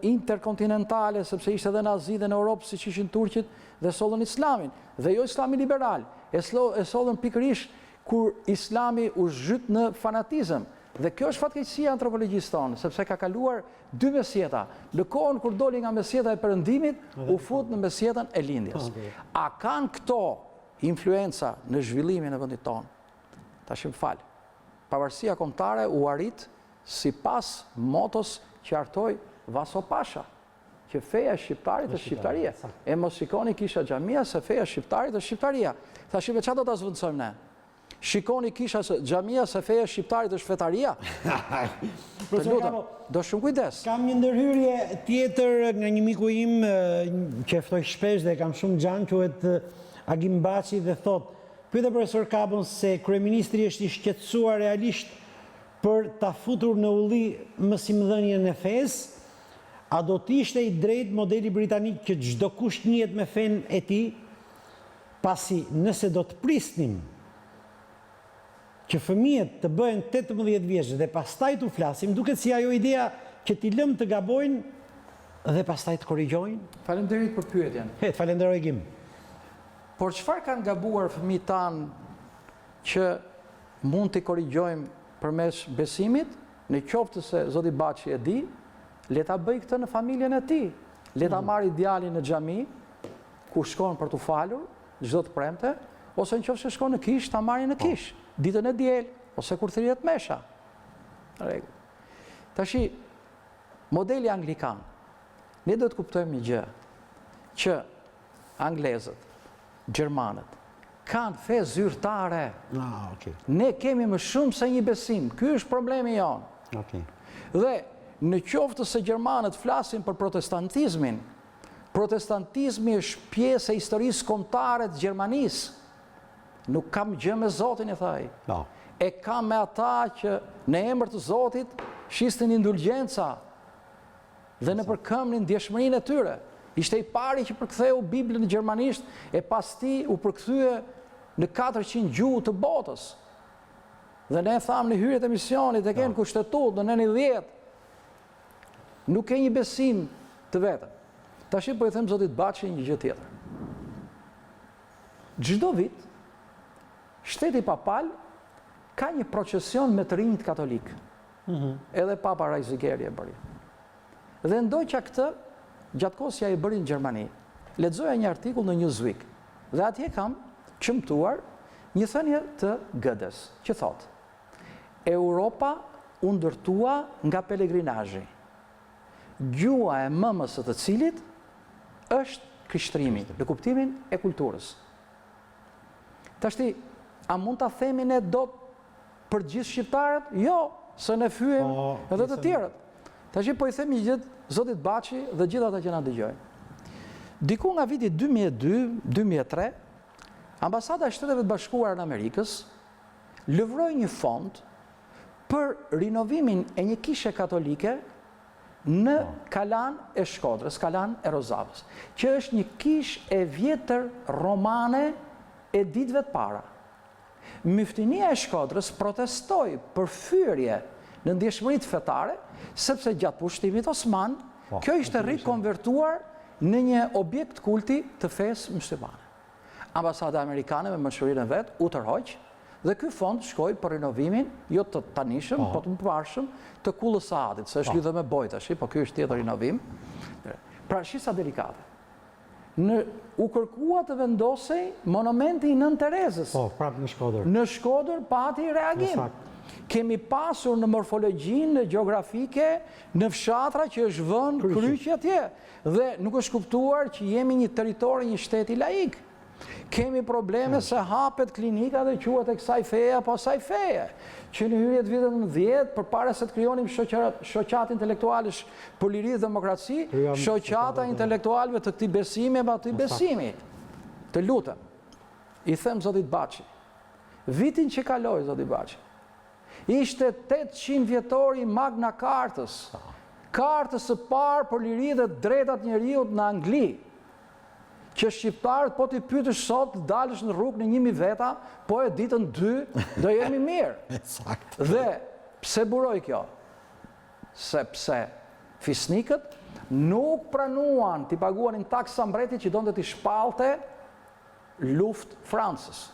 interkontinentale, sepse ishte edhe nazi dhe në Europë, siç ishin turqit, dhe sollën islamin, dhe jo islami liberal, e sollën pikërisht kur islami u zhyt në fanatizëm. Dhe kjo është fatkeqësia e antropologjisë tonë, sepse ka kaluar 2 mesjeta. Në kohën kur doli nga mesjeta e perëndimit, u fut në mesjetën e lindjes. A kanë këto influenca në zhvillimin e vendit tonë? Tash më fal. Pavarësia kombëtare u arrit sipas motos që artoi Vaso Pasha, që feja shqiptarit është shqiptaria. E mos shikoni kisha xhamia se feja shqiptarit është shqiptaria. Tash çfarë do ta zvendësojmë ne? Shikoni kisha xhamia se feja shqiptarit është fetaria. Të lutem, do shumë kujdes. Kam një ndërhyrje tjetër nga një miku im që e ftoj shpesh dhe kam shumë gjanë, quhet Agim Baçi, dhe thot: pyete profesor Kapën se kryeministri është i shqetësuar realisht për ta futur në ulli mësimdhënien e fesë, a do t'ishte i drejt modeli britanik që çdo kush njihet me fen e tij, pasi nëse do të prisnim që fëmijët të bëhen 18 vjeç dhe pastaj t'u flasim, duket si ajo idea që t'i lëm të gabojnë dhe pastaj të korrigjojnë. Faleminderit për pyetjen. Falenderoj Gim. Por çfarë kanë gabuar fëmijët tanë që mund t'i korrigjojmë përmes besimit? Në qoftë se zoti Baçi e di, le ta bëj këtë në familjen e tij. Le ta marrë djalin në xhami, ku shkon për t'u falur çdo të premte, ose nëse shkon në kish, ta marrin në kish, ditën e diel, ose kur thirrjet mesha. Rregull. Tashi, modeli anglikan, ne do të kuptojmë një gjë, që anglezët, gjermanët, kanë fe zyrtare. Ne kemi më shumë se një besim. Ky është problemi jonë. Dhe në qoftë se gjermanët flasin për protestantizmin, protestantizmi është pjesë e historisë kombëtare të Gjermanisë. Nuk kam gjë me Zotin, e thaj. E kam me ata që në emër të Zotit shistin indulgjenca dhe në përkëmnin ndjeshmërinë e tyre. Ishte i pari që përktheu Biblën në gjermanisht, e pas ti u përkthye në 400 gjuhë të botës. Dhe ne thamë në hyrjet e misionit e kenë kushtetut në 90. Nuk ke një besim të vetëm. Tashi po i them zotit Baçi një gjë tjetër. Çdo vit, shteti papal ka një procesion me të rinjt katolik. Edhe Papa Ratzinger e bëri. Dhe ndoqa këtë, gjatë kohës që ai e bëri në Gjermani, lexoja një artikull në Newsweek, dhe atje kam çmtuar një thënie të Goethes, që thotë: Europa u ndërtua nga pelegrinazhi, gjua e mëmës së të cilit është krishterimi, në kuptimin e kulturës. Tashti, A mund ta themi ne dot për gjithë shqiptarët? Jo, se ne fyem edhe të tjerët. Tash po I themi gjithë zotit Baçi dhe gjithë ata që na dëgjojnë. Diku nga viti 2002-2003, Ambasada e Shteteve të Bashkuara në Amerikës lëvroi një fond për rinovimin e një kishe katolike në Kalan e Shkodrës, Kalan e Rozavës, që është një kishë e vjetër romane e ditëve të para. Myftinia e Shkodrës protestoi për fyrje në ndjeshmëritë fetare, sepse gjatë pushtimit osman, kjo ishte rikonvertuar në një objekt kulti të fesë muslimane. Ambasada amerikane me mëshurinë e vet u tërhoq dhe ky fond shkoi për rinovimin jo të tanishëm, po të mëparshëm të Kullës Saadit, se është lidhur me Bojt tash, po ky është tjetër rinovim. Pra shisa delikate. U kërkua të vendosej monumenti I Nën Terezës. Po, prapë në Shkodër. Në Shkodër pati reagim. Kemi pasur në morfologjinë gjeografike, në fshatra që është vënë kryqi atje. Dhe nuk është kuptuar që jemi një territor I një shteti laik. Kemi probleme se hapet klinika dhe quhet e kësaj feje apo asaj feje. Që në hyrjet vitet 10, përpara se të krijonim shoqat intelektualesh për liri dhe demokraci, shoqata intelektualëve të këtij besimi apo atij besimi. Të lutem, I them zotit Baçi, vitin që kaloi zoti Baçi, ishte 800 vjetori Magna Cartës, kartës së parë për liri dhe drejtat njeriut në Angli, që shqiptarët po t'i pyetësh sot, dalësh në rrugë në 1000 veta, po e ditën 2 do jemi mirë. Dhe pse buroi kjo? Sepse fisnikët nuk pranuan t'i paguanin taksa mbretit që donte t'i shpalte luftë Francës.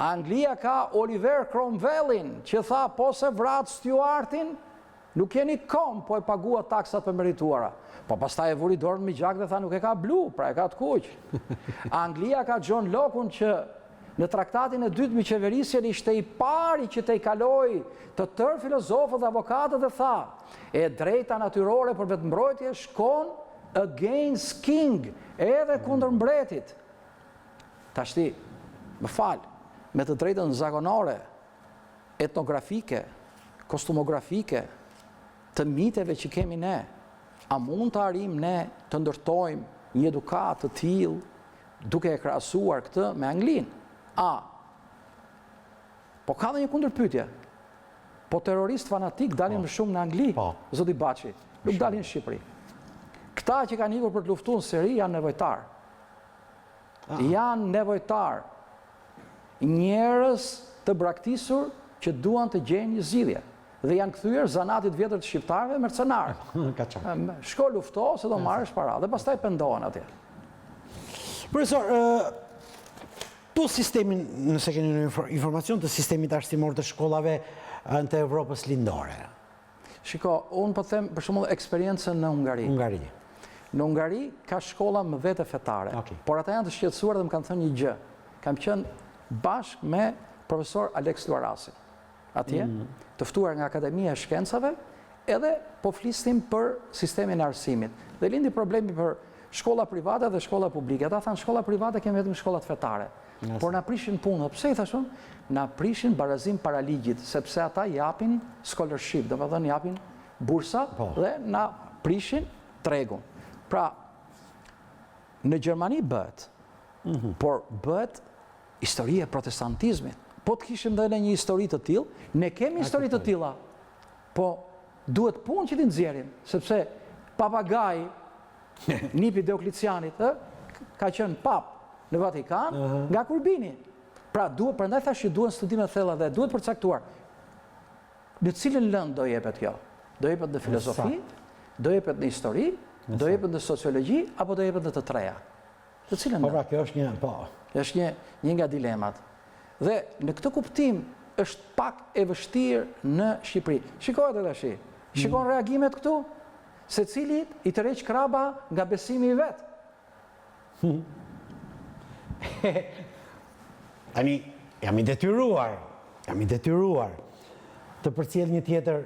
Anglia ka Oliver Cromwellin që tha po se vrat Stuartin, nuk jeni kom, po e pagua taksat për merituara. Po pastaj e vuri dorën me gjak dhe tha nuk e ka blu, pra e ka të kuq. Anglia ka John Locke-un që në traktatin e dytë mbi qeverisjen ishte I pari që te I kaloi të tërë filozofët dhe avokatët dhe tha e drejta natyrore për vetëmbrojtje shkon against king, edhe kundër mbretit. Tashti, më fal, me të drejtën zakonore, etnografike, kostumografike, të miteve që kemi ne, a mund të arrim ne të ndërtojmë një edukat të tillë duke e krahasuar këtë me Anglinë? Po ka dhe një kundërpyetje. Po terrorist fanatik dalin më shumë në Angli, zoti Baçi, nuk dalin në Shqipëri. Këta që kanë ikur për të luftuar në Siri janë nevojtar. Janë nevojtar. Njerëz të braktisur që duan të gjejnë një zgjidhje. Dhe janë kthyer zanatit vjetër të shqiptarëve mercenarë. Shko lufto se do marrësh para dhe pastaj pendohen atje. Profesor, tu sistemin, nëse keni në informacion, të sistemit arsimor të shkollave të Evropës lindore. Shiko, unë po them për shembull eksperiencën në Ungari. Në Ungari ka shkolla më vete fetare, por ata janë të shqetësuar dhe më kanë thënë një gjë. Kam qenë bashkë me profesor Alex Luarasi. Atje, të ftuar nga Akademia e Shkencave, edhe po flisnim për sistemin e arsimit. Dhe lindi problemi për shkolla private dhe shkolla publike. Ata thanë shkolla private kemi vetëm shkollat fetare. Por na prishin punë. Pse I thashun? Na prishin barazim para ligjit, sepse ata japin scholarship, domethënë japin bursa dhe na prishin tregun. Pra, në Gjermani bëhet, por bëhet historia e protestantizmit. Po të kishim dhe në një histori të tillë, ne kemi histori të tilla, po duhet punë që t'i nxjerrim, sepse papagai, nipi Dioklecianit, ka qenë pap në Vatikan nga Kurbini. Pra, prandaj thash që duhen studime të thella dhe duhet përcaktuar në cilën lëndë do jepet kjo. Do jepet në filozofi, do jepet në histori, do jepet në sociologji, apo do jepet në të treja. Të cilën lëndë? Po pra, kjo është një, është një nga dilemat. Dhe në këtë kuptim është pak e vështirë në Shqipëri. Shikohet edhe tash. Shikon reagimet këtu, secili I tërheq kraba nga besimi I vet. Tani jam I detyruar të përcjell një tjetër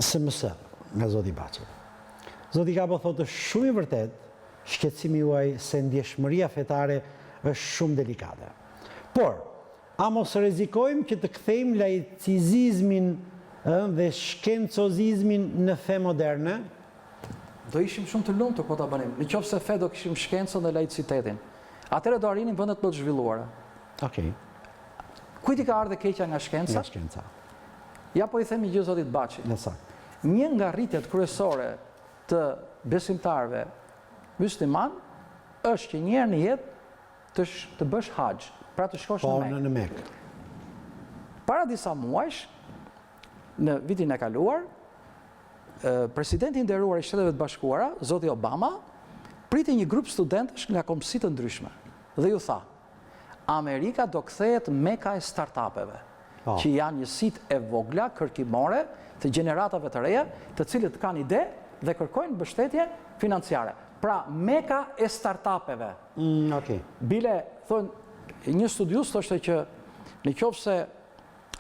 SMS nga zoti Baçi. Zoti Kapo thotë shumë I vërtet, shqetësimi juaj se ndjeshmëria fetare është shumë delikate. Por, a mos rrezikojmë që të kthejmë laicizmin dhe shkencozizmin në fe moderne? Do ishim shumë të lumtur po ta bënim. Në qoftë se fe do kishim shkencën dhe laicitetin. Atëherë do arrinim vendet më të zhvilluara. Okej. Kujt i ka ardhur keqja nga shkenca? Nga shkenca. Ja po i themi gjë zotit Baçi. Në sakt. Një nga rritjet kryesore të besimtarëve musliman është që një herë në jetë të bësh haxh, pra të shkosh Po, në Mekë. në Mekë. Para disa muajsh, në vitin e kaluar, presidenti i nderuar i Shteteve të Bashkuara, zoti Obama, priti një grup studentësh nga komësi të ndryshme dhe ju tha: Amerika do kthehet meka e startupeve, që janë një sit e vogla kërkimore të gjeneratave të reja, të cilët kanë ide dhe kërkojnë mbështetje financiare. Pra, meka e startupeve. Okej. Bile, thonë, një studius thoshte që në qoftë se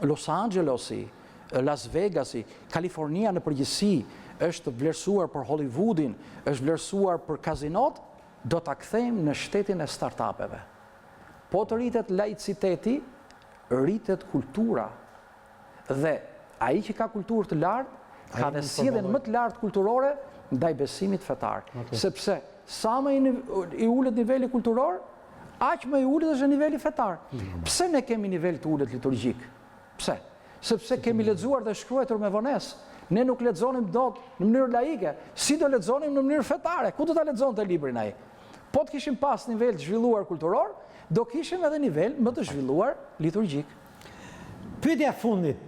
Los Angelesi, Las Vegasi, Kalifornia në përgjithësi është vlerësuar për Hollywoodin, është vlerësuar për kazinot, do ta kthejmë në shtetin e startupeve. Po të rritet laiciteti, rritet kultura. Dhe ai që ka kulturë të lartë, ka dhe sjelljen më të lartë kulturore ndaj besimit fetar. Sepse sa më i ulët niveli kulturor, aq më i ulët është niveli fetar. Pse ne kemi nivel të ulët liturgjik? Pse? Sepse kemi lexuar dhe shkruar me vonesë. Ne nuk lexonim dot në mënyrë laike, si do lexonim në mënyrë fetare? Ku do ta lexonte librin ai? Po të kishim pas nivel të zhvilluar kulturor, do kishim edhe nivel më të zhvilluar liturgjik. Pyetja fundit.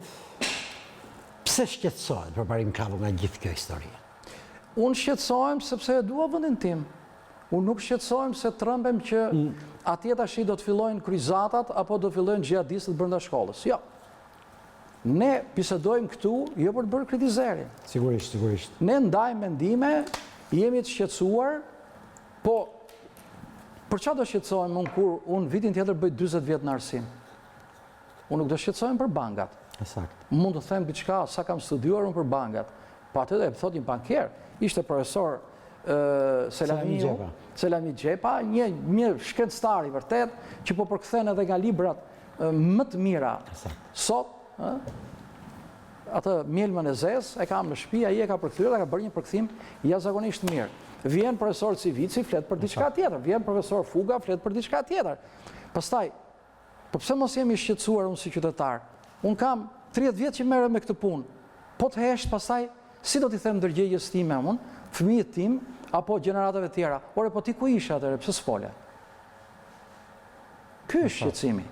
Pse shqetësohet përparim kavu nga gjithë kjo histori? Unë shqetësohem sepse e dua vendin tim. Unë nuk shqetësohem se trembem që atje tash do të fillojnë kryzatat apo do fillojnë xhihadistët brenda shkollës. Jo. Ne bisedojmë këtu jo për të bërë kritizerje. Sigurisht, sigurisht. Ne ndajmë mendime, jemi të shqetësuar, po për çfarë do shqetësohem unë kur unë vitin tjetër bëj 40 vjet në arsim? Unë nuk do shqetësohem për bankat. Sakt. Mund të them diçka sa kam studiuar unë për bankat. Po atë e thot një bankier, ishte profesor Selami Xhepa, një shkencëtar i vërtet që po përkthen edhe nga librat më të mira. Sot atë mjelmën e zez e kam në shtëpi, ai e ka përkthyer dhe ka bërë një përkthim jashtëzakonisht mirë. Vjen profesor Civici, flet për diçka tjetër, vjen profesor Fuga, flet për diçka tjetër. Pastaj, po pse mos jemi shqetësuar unë si qytetar? Unë kam 30 vjet që merrem me këtë punë. Po të hesht pastaj, si do t'i them ndërgjegjes time unë, fëmijët tim apo gjeneratave tjera? Ore, po ti ku ishe atëherë, pse s'fole? Ky është shqetësimi.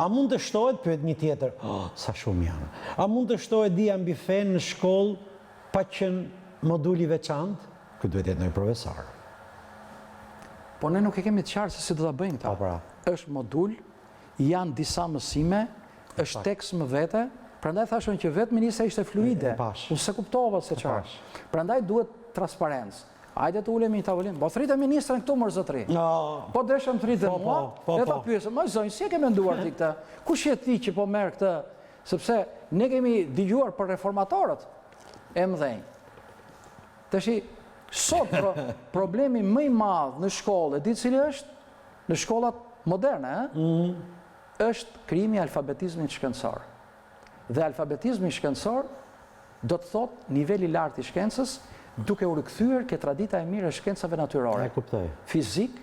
A mund të shtohet, pyet një tjetër, sa shumë janë. A mund të shtohet dia mbi fen në shkollë pa qenë moduli veçantë? Ky duhet jetë ndonjë profesor. Po ne nuk e kemi të qartë se si do ta bëjmë këta. Është modul, janë disa mësime, është tekst më vete, prandaj thashën që vetë ministra ishte fluide. Unë se kuptova se çfarë. Prandaj duhet transparencë. Hajde të ulemi në tavolinë. Po thritë ministrën këtu mërë zotëri. Po deshëm thritë dhe mua, e ta pyesëm, ma zonjë, si e ke menduar ti këtë? Kush je ti që po merr këtë? Sepse ne kemi dëgjuar për reformatorët e mëdhenj. Tashi, sot problemi më i madh në shkollë, di cili është? Në shkollat moderne, është krijimi i alfabetizmit shkencor. Dhe alfabetizmi shkencor do të thotë niveli i lartë i shkencës, duke u rikthyer ke tradita e mirë e shkencave natyrore. Fizik,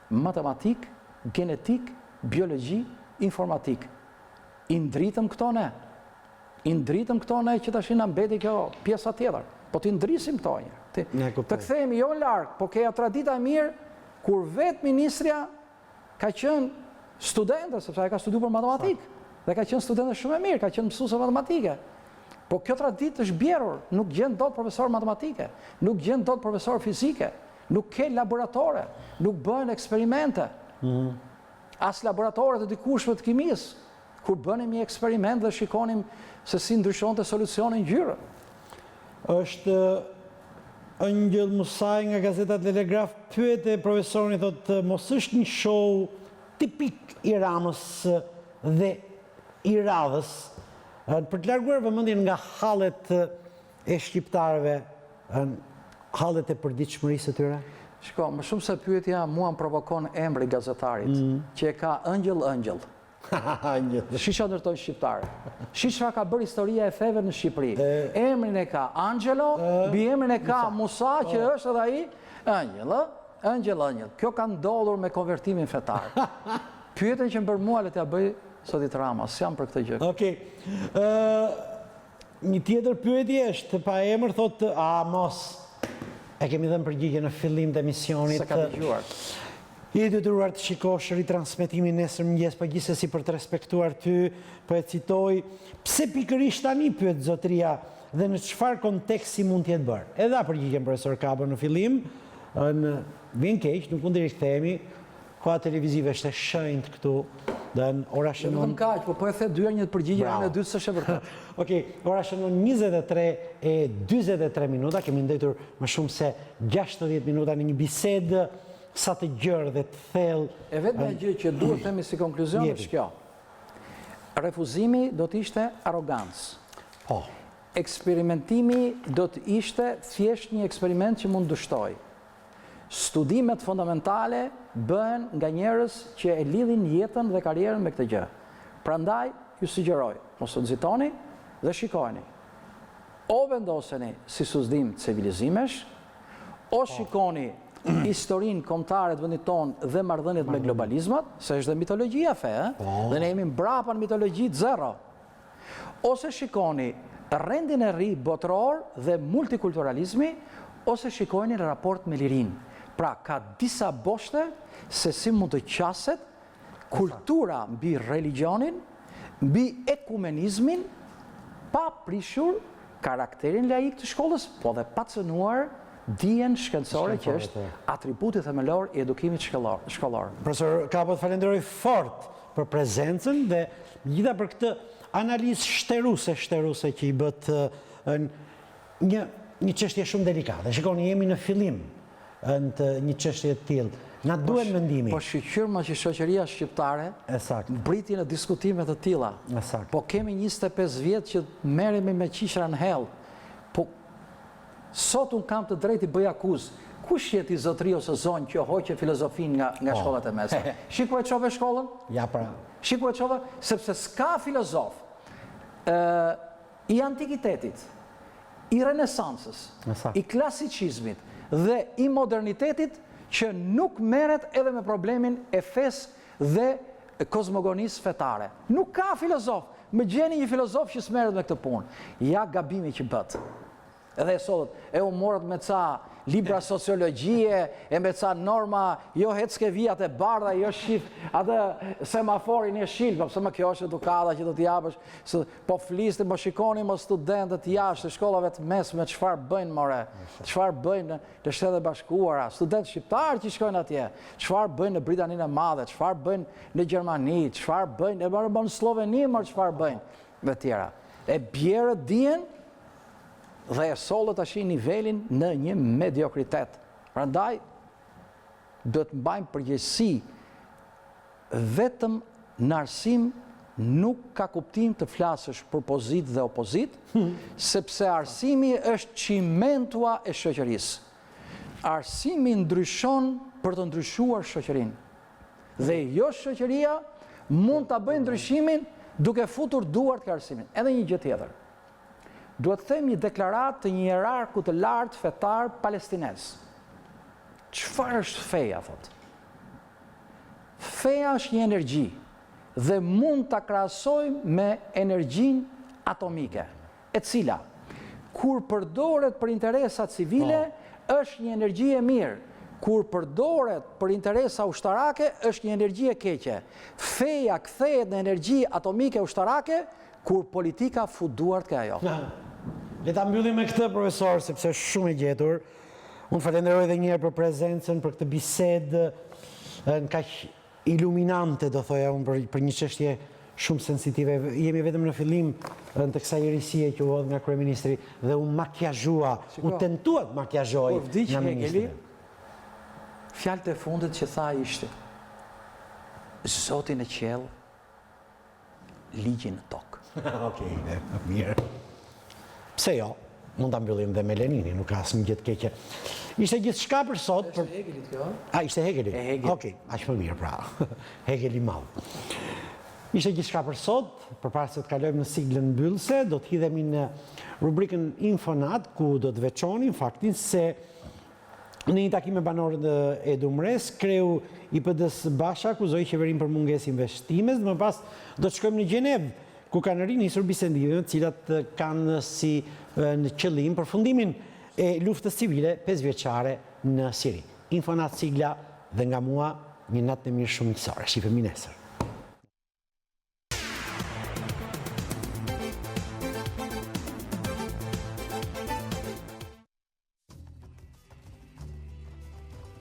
matematik, genetik, biologji, informatik. I ndritëm këto ne. I ndritëm këto ne që tash na mbeti kjo pjesa tjetër. Po ti ndrisim këto një. Të kthehemi jo larg, po keja tradita e mirë kur vetë ministrja ka qenë studente, sepse ai ka studiuar për matematik. Dhe ka qenë studente shumë e mirë, ka qenë mësuese matematike. Po kjo traditë është bjerur, nuk gjen dot profesor matematike, nuk gjen dot profesor fizike, nuk ke laboratore, nuk bëhen eksperimente. As laboratore të dikushme të kimisë, kur bënim një eksperiment dhe shikonim se si ndryshonte solucioni ngjyrë. Është Ëngjëll Musaj nga Gazeta Telegraf pyet e profesorin, thotë, mos është një show tipik i Ramës dhe i radhës, për të larguar vëmendjen nga hallet e shqiptarëve, hallet e përditshmërisë së tyre? Shko, më shumë se pyetja mua më provokon emri gazetarit, që e ka ëngjëll. Shisha ndërtojnë shqiptarë. Shisha ka bërë historia e feve në Shqipëri. Emrin e ka Angelo, bi emrin e ka Musa, që është edhe ai Ëngjëll. Kjo ka ndodhur me konvertimin fetar. Pyetën që më bërë mua le t'ja bëj Sodit Rama, s'jam për këtë gjë. Okej. Një tjetër pyetje është pa emër, thotë, mos e kemi dhënë përgjigje në fillim të emisionit. Se ka dëgjuar. Je detyruar të shikosh ritransmetimin nesër mëngjes, po gjithsesi për të respektuar ty, po e citoj, pse pikërisht tani, pyet zotëria, dhe në çfarë konteksti mund të jetë bërë? Edhe përgjigjen profesor Kabo në fillim, vjen keq, nuk mund të rikthehemi, koha televizive është e shenjtë këtu, dhe ora shënon... Nuk kaq, po e the dyja një përgjigje në dytë s'është e vërtetë. Okej, ora shënon 23:43 minuta, kemi ndëtur më shumë se 60 minuta në një bisedë sa të gjerë dhe të thellë. E vetme gjë që duhet të themi si konkluzion është kjo. Refuzimi do të ishte arrogancë. Po. Eksperimentimi do të ishte thjesht një eksperiment që mund dështoj. Studimet fundamentale bëhen nga njerëz që e lidhin jetën dhe karrierën me këtë gjë. Prandaj ju sugjeroj, mos u nxitoni dhe shikojeni. O vendoseni si suzdim civilizimesh, o shikoni historinë kombëtare të vendit tonë dhe marrëdhëniet me globalizmat, se është dhe mitologjia fe, dhe ne jemi mbrapa në mitologji zero. Ose shikoni rendin e ri botëror dhe multikulturalizmi, ose shikojeni në raport me lirinë. Pra, ka disa boshte se si mund të qaset kultura mbi religionin, mbi ekumenizmin, pa prishur karakterin laik të shkollës, po dhe pa cënuar dijen shkencore që është atributi themelor i edukimit shkollor. Profesor Kabo, falenderoj fort për prezencën dhe gjitha për këtë analizë shteruse që i bët një çështje shumë delikate. Shikoni, jemi në fillim në një çështje të tillë. Na duhen mendimi. Po shqyrma që shoqëria shqiptare briti në diskutime të tilla. Po kemi 25 vjet që merremi me qishra në hell. Po sot un kam të drejtë bëj akuzë. Kush jeti zotëri ose zonjë që hoqe filozofin nga shkollat e mesme? Shiku e çove shkollën? Ja pra. Shiku e çove sepse s'ka filozof i antikitetit, i renesansës, i klasicizmit dhe i modernitetit që nuk merret edhe me problemin e fesë dhe kozmogonisë fetare. Nuk ka filozof. Më gjeni një filozof që s'merret me këtë punë. Ja gabimi që bët. Edhe e sotët, u morët me ca libra sociologjie, e me ca norma, jo heckevijat e bardha, jo shif, atë semaforin e shil, po pëse më kjo është edukata që do t'japësh, po flistin, po shikoni më studentët jashtë, shkollave të mesme, çfarë bëjnë more, çfarë bëjnë në Shtetet e Bashkuara, studentë shqiptarë që shkojnë atje, çfarë bëjnë në Britaninë e Madhe, çfarë bëjnë në Gjermani, çfarë bëjnë, në Sloveni, çfarë bëjnë, dhe tjera. E bjerët dihen dhe e sollët tash nivelin në një mediokritet. Prandaj, do të mbajmë përgjegjësi vetëm në arsim nuk ka kuptim të flasësh për pozitë dhe opozitë, sepse arsimi është çimentua e shoqërisë. Arsimi ndryshon për të ndryshuar shoqërinë. Dhe jo shoqëria mund ta bëjë ndryshimin duke futur duart ke arsimin. Edhe një gjë tjetër. Duhet të them një deklaratë të një hierarku të lartë fetar palestinez. Çfarë është feja, thot? Feja është një energji dhe mund ta krahasojmë me energjinë atomike, e cila kur përdoret për interesa civile është një energji e mirë, kur përdoret për interesa ushtarake është një energji e keqe. Feja kthehet në energji atomike ushtarake kur politika fut duart ke ajo. Le ta mbyllim me këtë, profesor, sepse është shumë e gjetur. Unë falenderoj edhe një herë për prezencën, për këtë bisedë në kaq iluminante, do thoja unë, për një çështje shumë sensitive. Jemi vetëm në fillim të kësaj erisie që u hodh nga kryeministri dhe u makiazhua, u tentua të makiazhoj nga ministri. Fjalët e fundit që tha ishte: Zoti në qiell, ligji në tokë. Okej, mirë. Pse jo? mund ta mbyllim dhe me Leninin, nuk ka asnjë gjë të keqe. Ishte gjithçka për sot. Ishte Hegelit kjo? Ishte Hegeli. Okej, aq më mirë pra. Hegeli i madh. Ishte gjithçka për sot, përpara se të kalojmë në siglën mbyllëse, do të hidhemi në rubrikën Infonat, ku do të veçonim faktin se në një takim me banorët e Dumres, kreu i PD-s Basha akuzoi qeverinë për mungesë investimes, dhe më pas do të shkojmë në Gjenevë, ku kanë rinisur bisedime, të cilat kanë si në qëllim përfundimin e luftës civile 5 vjeçare në Siri. Infonat sigla dhe nga mua një natë në mirë shumë miqësore. Shihemi nesër.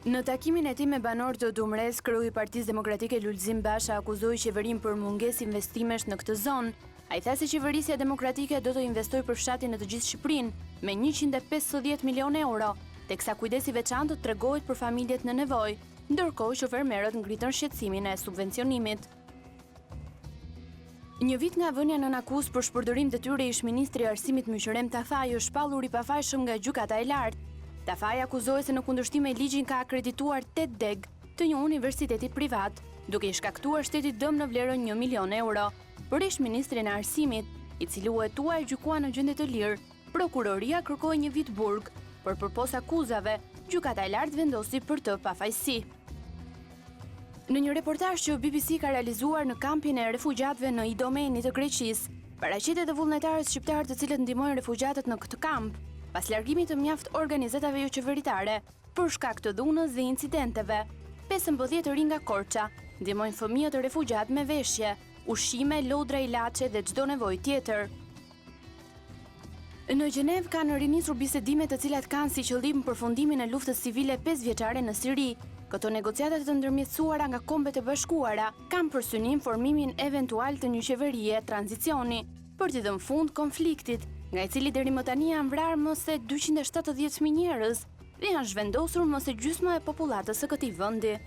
Në takimin e tij me banorët të Dumres, kreu i Partisë Demokratike Lulzim Basha akuzoi qeverinë për mungesë investimesh në këtë zonë. Ai tha se qeverisja demokratike do të investojë për fshatin në të gjithë Shqipërinë me 150 milionë euro, teksa kujdesi i veçantë tregohet për familjet në nevojë, ndërkohë që fermerët ngritën shqetësimin e subvencionimit. Një vit nga vënia nën akuzë për shpërdorim detyre ish-ministri i Arsimit Myqërem Tafaj është shpallur i pafajshëm nga gjykata e lartë. Tafaj akuzohet se në kundërshtim me ligjin ka akredituar 8 deg të një universiteti privat, duke i shkaktuar shtetit dëm në vlerën 1 milion euro. Për ish-ministrin e Arsimit, i cili u hetua e gjykua në gjendje të lirë, prokuroria kërkoi një vit burg, por përpos akuzave, gjykata e lartë vendosi për të pafajësi. Në një reportazh që BBC ka realizuar në kampin e refugjatëve në Idomeni të Greqisë, paraqitet e vullnetarët shqiptar të cilët ndihmojnë refugjatët në këtë kamp, pas largimit të mjaft organizatave jo qeveritare, për shkak të dhunës dhe incidenteve. 15 rinj nga Korça ndihmojnë fëmijët e refugjatë me veshje, ushqime, lodra ilaçe dhe çdo nevojë tjetër. Në Gjenevë kanë rinisur bisedime të cilat kanë si qëllim përfundimin e luftës civile 5 vjeçare në Siri. Këto negociatat të ndërmjetësuara nga Kombet e Bashkuara kanë për synim formimin eventual të një qeverie tranzicioni, për t'i dhënë fund konfliktit, nga i cili deri më tani janë vrarë më se 270.000 njerëz dhe janë zhvendosur më se gjysma e popullatës së këtij vendi.